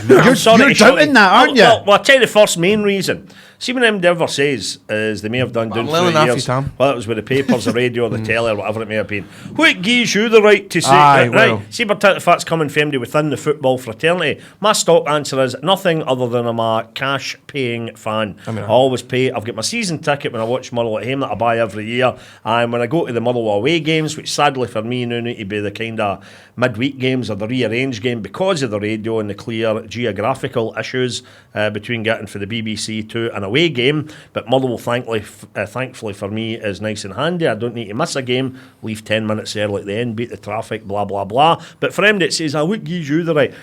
You're I'm sorry to shout doubting it. that, aren't you? Well, I'll tell you the first main reason. See, when Endeavour says, as they may have done down through learning the off you, years, Tom. whether it was with the papers, the radio, or the telly, or whatever it may have been, what gives you the right to say Aye, right? well. See, particularly if that's coming from somebody within the football fraternity, my stock answer is nothing other than I'm a cash-paying fan. I always pay. I've got my season ticket when I watch Motherwell at home that I buy every year, and when I go to the Motherwell away games, which sadly for me now need to be the kind of midweek games or the rearranged game because of the radio and the clear geographical issues between getting for the BBC to an away game. But Motherwell, thankfully for me, is nice and handy. I don't need to miss a game, leave 10 minutes early at the end, beat the traffic, blah, blah, blah. But for him that says, what gives you the right?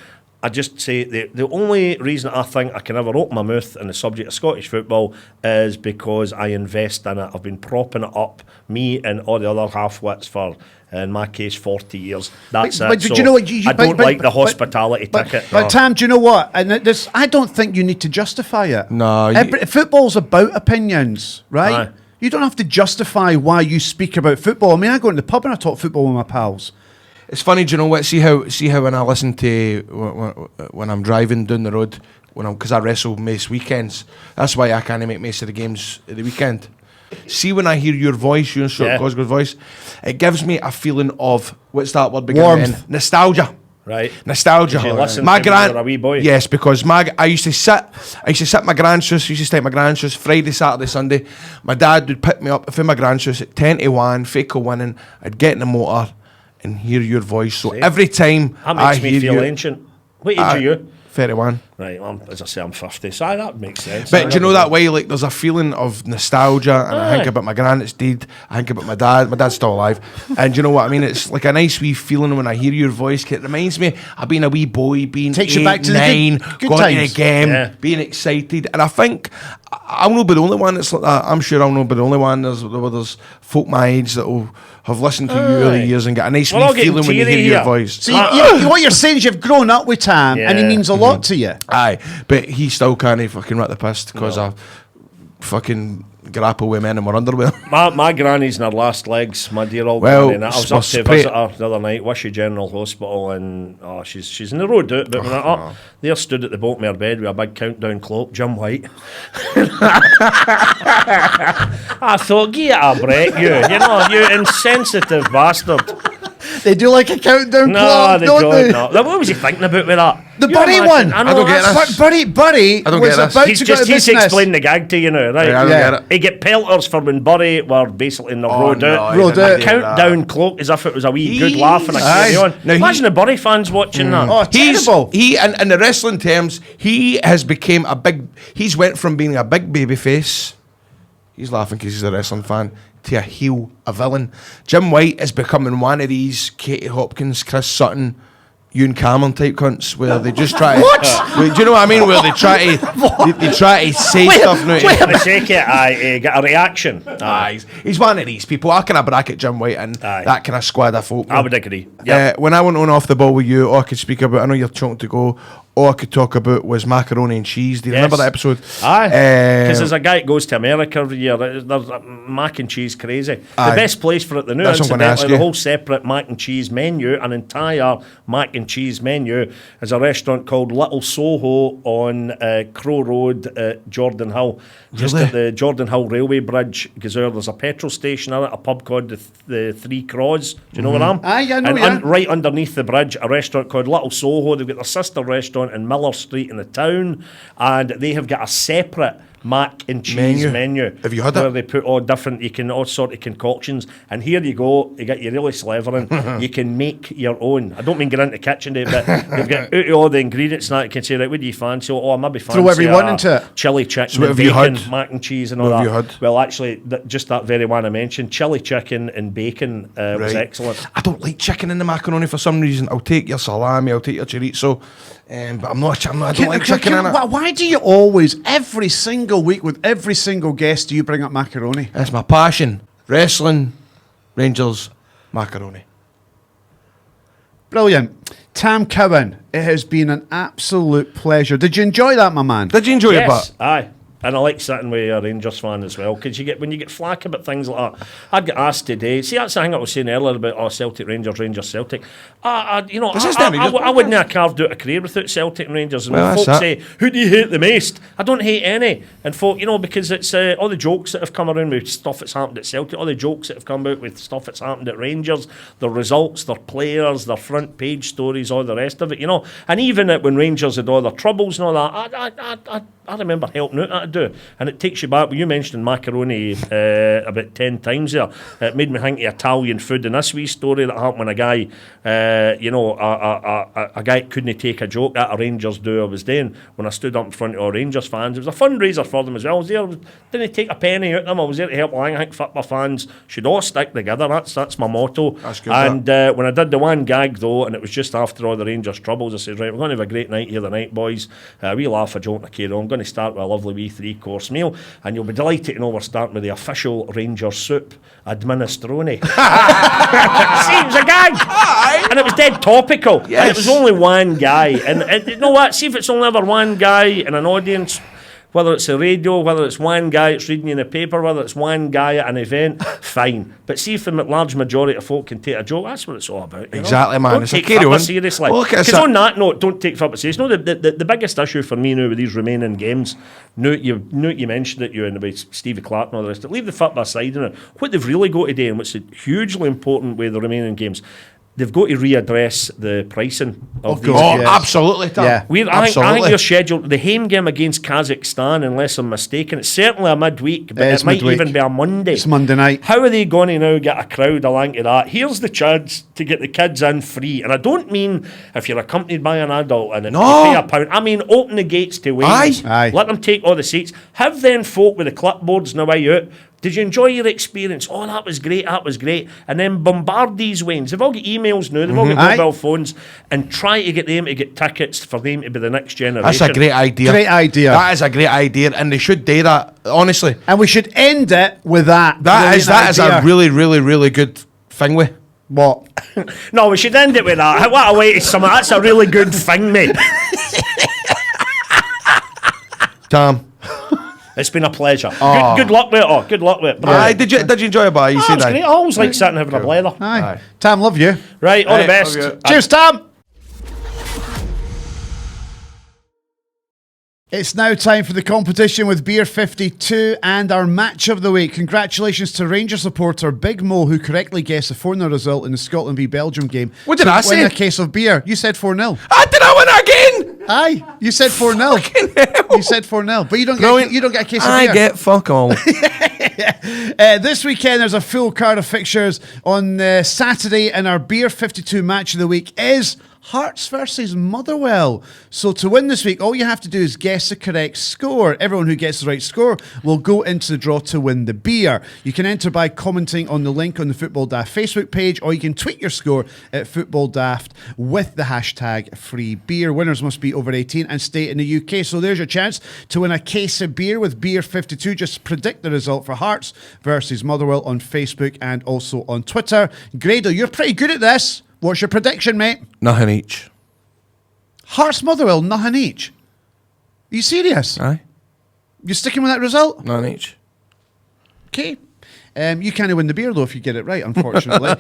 I just say the only reason I think I can ever open my mouth on the subject of Scottish football is because I invest in it. I've been propping it up, me and all the other half-wits for, in my case, 40 years. That's But it. do So you know what? I don't like the hospitality ticket. But Tam, do you know what? And this, I don't think you need to justify it. No, football's about opinions, right? Aye. You don't have to justify why you speak about football. I mean, I go into the pub and I talk football with my pals. It's funny, do you know what? See how when I listen to when I'm driving down the road, because I wrestle most weekends. That's why I can't make most of the games at the weekend. See, when I hear your voice, your Glasgow voice, it gives me a feeling of, what's that word beginning Warmth. in? Nostalgia. Right. Nostalgia. Did you listen My to when you were a wee boy? Yes, because I used to sit at my grand's house. Used to stay at my grand's house Friday, Saturday, Sunday. My dad would pick me up from my grand's house at 10 to 1, fake a winning. I'd get in the motor and hear your voice. So every time That I makes me hear feel you, ancient. What age are you? 31. Right, as I say, I'm 50, so that makes sense. But do you know that way, like, there's a feeling of nostalgia, and I think about my gran that's dead, I think about my dad's still alive, and do you know what I mean? It's like a nice wee feeling when I hear your voice. It reminds me of being a wee boy, being Takes 8, you back to the 9, good going times. to the game, Yeah. being excited, and I think I'll not be the only one that's like that. I'm sure I'll not be the only one. There's folk my age that will have listened to you over the years and get a nice We're all wee feeling when you getting hear your teary voice. So what you're saying is you've grown up with Tam, and he means a lot to you. Aye, but he still can't fucking rip the piss because I fucking grapple with men in my underwear. My granny's in her last legs, my dear old Well, granny. And I was up to spray- visit her the other night, Wishy General Hospital, and she's in the road out. But when I up there, stood at the bottom of her bed with a big countdown clock, Jim White. I thought, give it a break, you insensitive bastard. They do like a countdown No, clock, they don't don't. they? No. What was he thinking about with that? The You Bury imagine- one. I I don't get that's- this. Buddy I don't was get this. about He's to go just to business. explaining the gag to you now, right? I don't Yeah. get it. He get pelters for when Bury were basically in the road no, out. he Road didn't out. do Countdown clock as if it was a wee good laugh and a carry on. Now Imagine the Bury fans watching that. Oh, terrible. He in the wrestling terms, he has became he's went from being a big baby face, he's laughing because he's a wrestling fan, to a heel, a villain. Jim White is becoming one of these Katie Hopkins, Chris Sutton, Ewan Cameron type cunts where they just try to, do you know what I mean, where they try to they try to say stuff now. For the sake of it, get a reaction. Aye, he's one of these people. I kind of bracket Jim White in Aye. that kind of squad of folk. I would agree. Yep. When I went on off the ball with you, all I could speak about, I know you're choking to go, all I could talk about was macaroni and cheese. Do you remember that episode? Aye. Because there's a guy that goes to America every year. There's mac and cheese crazy. Aye. The best place for it, the new That's what I'm gonna ask incidentally, the you. whole separate mac and cheese menu, an entire mac and cheese menu, is a restaurant called Little Soho on Crow Road at Jordan Hill. Just Really? at the Jordan Hill Railway Bridge, because there's a petrol station in it, a pub called the Three Crows. Do you know where I'm? Aye, I know, And yeah. right underneath the bridge, a restaurant called Little Soho. They've got their sister restaurant in Miller Street in the town, and they have got a separate mac and cheese menu. Have you had where it? they put all sort of concoctions, and here you go, you get your really slevering. You can make your own. I don't mean get into the kitchen, but they've got out of all the ingredients and that, you can say, right, what do you fancy? Oh, I maybe fancy Throw every one into it. chili chicken, So what and have you bacon, had? mac and cheese and all What have that. you had? Well, actually, just that very one I mentioned, chili chicken and bacon was Right. excellent. I don't like chicken in the macaroni for some reason. I'll take your salami, I'll take your chorizo, but I don't like chicken in it. Why do you always, every single week with every single guest, do you bring up macaroni? That's my passion. Wrestling, Rangers, macaroni. Brilliant. Tam Cowan, it has been an absolute pleasure. Did you enjoy that, my man? Did you enjoy it, Yes, but aye. And I like sitting with a Rangers fan as well, because when you get flack about things like that. I'd get asked today. See, that's the thing I was saying earlier about Celtic, Rangers, Rangers, Celtic. I wouldn't have carved out a career without Celtic and Rangers. And Well, when that's folk it. say, "Who do you hate the most?" I don't hate any. And folk, because it's all the jokes that have come around with stuff that's happened at Celtic, all the jokes that have come out with stuff that's happened at Rangers, their results, their players, their front page stories, all the rest of it. And even when Rangers had all their troubles and all that, I remember helping out that do. And it takes you back. Well, you mentioned macaroni about 10 times there. It made me think of Italian food. And this wee story that happened when a guy, a guy couldn't take a joke at a Rangers do I was doing when I stood up in front of all Rangers fans. It was a fundraiser for them as well. I was there, didn't take a penny out of them. I was there to help along. I think football fans should all stick together. That's my motto. That's good, And when I did the one gag though, and it was just after all the Rangers troubles, I said, right, we're going to have a great night here tonight, boys. We laugh, a joke, and a carry on. I'm going to start with a lovely wee 3-course meal, and you'll be delighted to know we're starting with the official Rangers soup, a minestrone. See, it was a gag, and it was dead topical. Yes. And it was only one guy, and you know what? See if it's only ever one guy in an audience. Whether it's a radio, whether it's one guy that's reading you in the paper, whether it's one guy at an event, fine. But see if the large majority of folk can take a joke, that's what it's all about. Exactly, man. Don't It's a take carry football on. seriously. Well, look, it's Because a- on that note, don't take football seriously. No, the biggest issue for me now with these remaining games, you mentioned it, you and about Stevie Clark and all the rest of it, leave the football aside in it. What they've really got to do, and what's hugely important with the remaining games, they've got to readdress the pricing of these Oh, games. absolutely, Tom. Yeah. I think you're scheduled, the home game against Kazakhstan, unless I'm mistaken, it's certainly a midweek, but It's it might midweek. even be a Monday. It's Monday night. How are they going to now get a crowd along to that? Here's the chance to get the kids in free. And I don't mean if you're accompanied by an adult and No. you pay £1. I mean open the gates to Wales. Aye. Let them take all the seats. Have then folk with the clipboards on the way out Did you enjoy your experience? Oh, that was great, And then bombard these Waynes. They've all got emails now, they've all got mobile phones, and try to get them to get tickets for them to be the next generation. That's a great idea. Great idea. That is a great idea, and they should do that, honestly. And we should end it with that. That is idea. a really, really, really good thing, we. What? No, we should end it with that. What a way to sum it. That's a really good thing, mate. Tom. It's been a pleasure. Good luck with it. Oh, good luck with it. Aye, did you enjoy it, boy? You see It's that? great. I always like sitting having a blather. Aye. Tam, love you. Right, all the Aye, best. love you. Cheers, Tam. It's now time for the competition with Beer 52 and our match of the week. Congratulations to Ranger supporter Big Mo, who correctly guessed the 4-0 result in the Scotland v Belgium game. What did I say? Win a case of beer. You said 4-0. Did I win again? Aye, you said 4-0. Fucking hell. You said 4-0, but you don't get a case of I beer. get fuck all. This weekend there's a full card of fixtures on Saturday, and our Beer 52 match of the week is Hearts versus Motherwell. So to win this week, all you have to do is guess the correct score. Everyone who gets the right score will go into the draw to win the beer. You can enter by commenting on the link on the Football Daft Facebook page, or you can tweet your score at Football Daft with the hashtag free beer. Winners must be over 18 and stay in the UK. So there's your chance to win a case of beer with Beer 52. Just predict the result for Hearts versus Motherwell on Facebook and also on Twitter. Grado, you're pretty good at this. What's your prediction, mate? Nothing each. Hearts Motherwell, nothing each. Are you serious? Aye. You sticking with that result? Nothing each. Okay. You can't win the beer, though, if you get it right, unfortunately.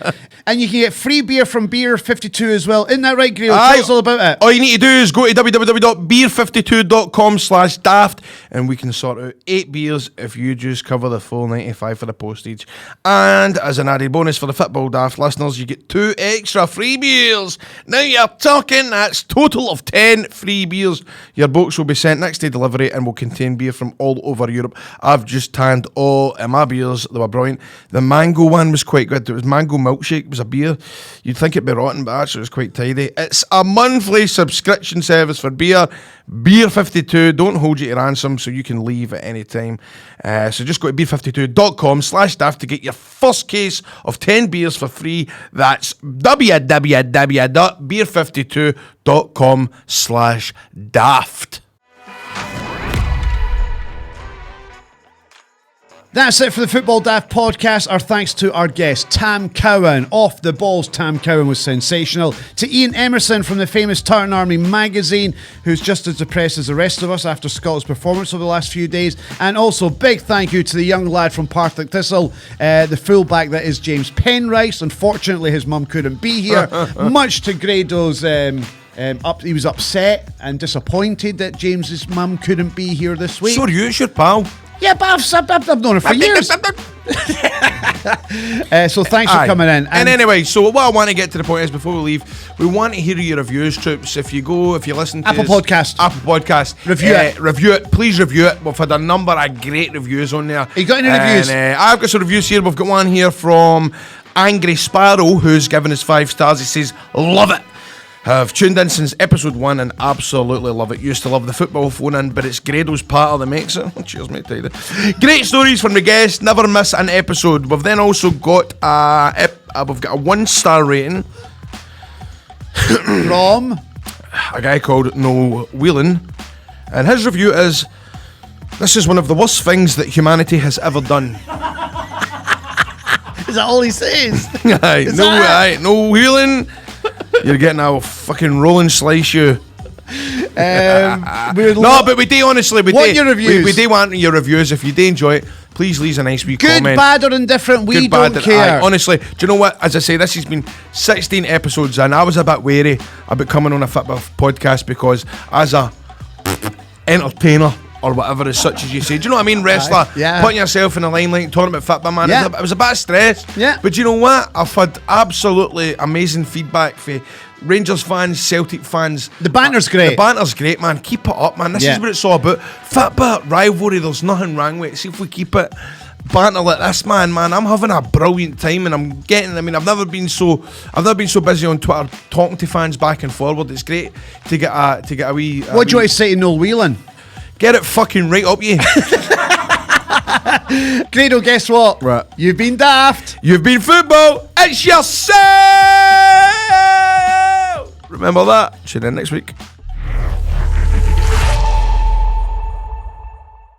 And you can get free beer from Beer 52 as well. Isn't that right, Grado? Tell us all about it. All you need to do is go to www.beer52.com/daft and we can sort out 8 beers if you just cover the full 95 for the postage. And as an added bonus for the Football Daft listeners, you get 2 extra free beers. Now you're talking, that's total of 10 free beers. Your box will be sent next day delivery and will contain beer from all over Europe. I've just tanned all of my beers. They were brilliant. The mango one was quite good. It was mango milkshake. It was a beer. You'd think it'd be rotten, but actually it was quite tidy. It's a monthly subscription service for beer. Beer 52 don't hold you to ransom, so you can leave at any time. So just go to beer52.com/daft to get your first case of 10 beers for free. That's www.beer52.com/daft. That's it for the Football Daft podcast. Our thanks to our guest, Tam Cowan. Off the balls, Tam Cowan was sensational. To Iain Emerson from the Famous Tartan Army magazine, who's just as depressed as the rest of us after Scotland's performance over the last few days. And also, big thank you to the young lad from Partick Thistle, the fullback that is James Penrice. Unfortunately, his mum couldn't be here, much to Grado's... he was upset and disappointed that James's mum couldn't be here this week. So are you, it's your pal. Yeah, but I've known her for years. So thanks for coming in. And anyway, so what I want to get to the point is, before we leave, we want to hear your reviews, troops. If you listen to Apple Podcast, review it. Please review it. We've had a number of great reviews on there. You got any reviews? I've got some reviews here. We've got one here from Angry Sparrow, who's given us 5 stars. He says, love it. Have tuned in since episode 1 and absolutely love it. Used to love the football phone in, but it's Grado's patter that makes it. Cheers, mate. Great stories from the guests. Never miss an episode. We've then also got we've got a 1-star rating from a guy called No Whelan, and his review is: this is one of the worst things that humanity has ever done. Is that all he says? No Whelan. You're getting a fucking rolling slice, you. But we do honestly. We want your reviews. We do want your reviews. If you do enjoy it, please leave a nice wee comment. Good, bad, or indifferent. We don't care. Honestly, do you know what? As I say, this has been 16 episodes, and I was a bit wary about coming on a football podcast because, as a entertainer or whatever, as such as you say, do you know what I mean? Wrestler, putting yourself in the limelight, talking about football, man. Yeah. It was a bit of stress. Yeah. But you know what? I've had absolutely amazing feedback for Rangers fans, Celtic fans. The banter's great. The banter's great, man. Keep it up, man. This is what it's all about. Football rivalry. There's nothing wrong with it. See if we keep it banter like this, man. I'm having a brilliant time, and I've never been so busy on Twitter talking to fans back and forward. It's great to get a wee. What do you want to say to Noel Whelan? Get it fucking right up you. Grado, guess what? Right. You've been daft. You've been football. It's yourself. Remember that. Tune in next week.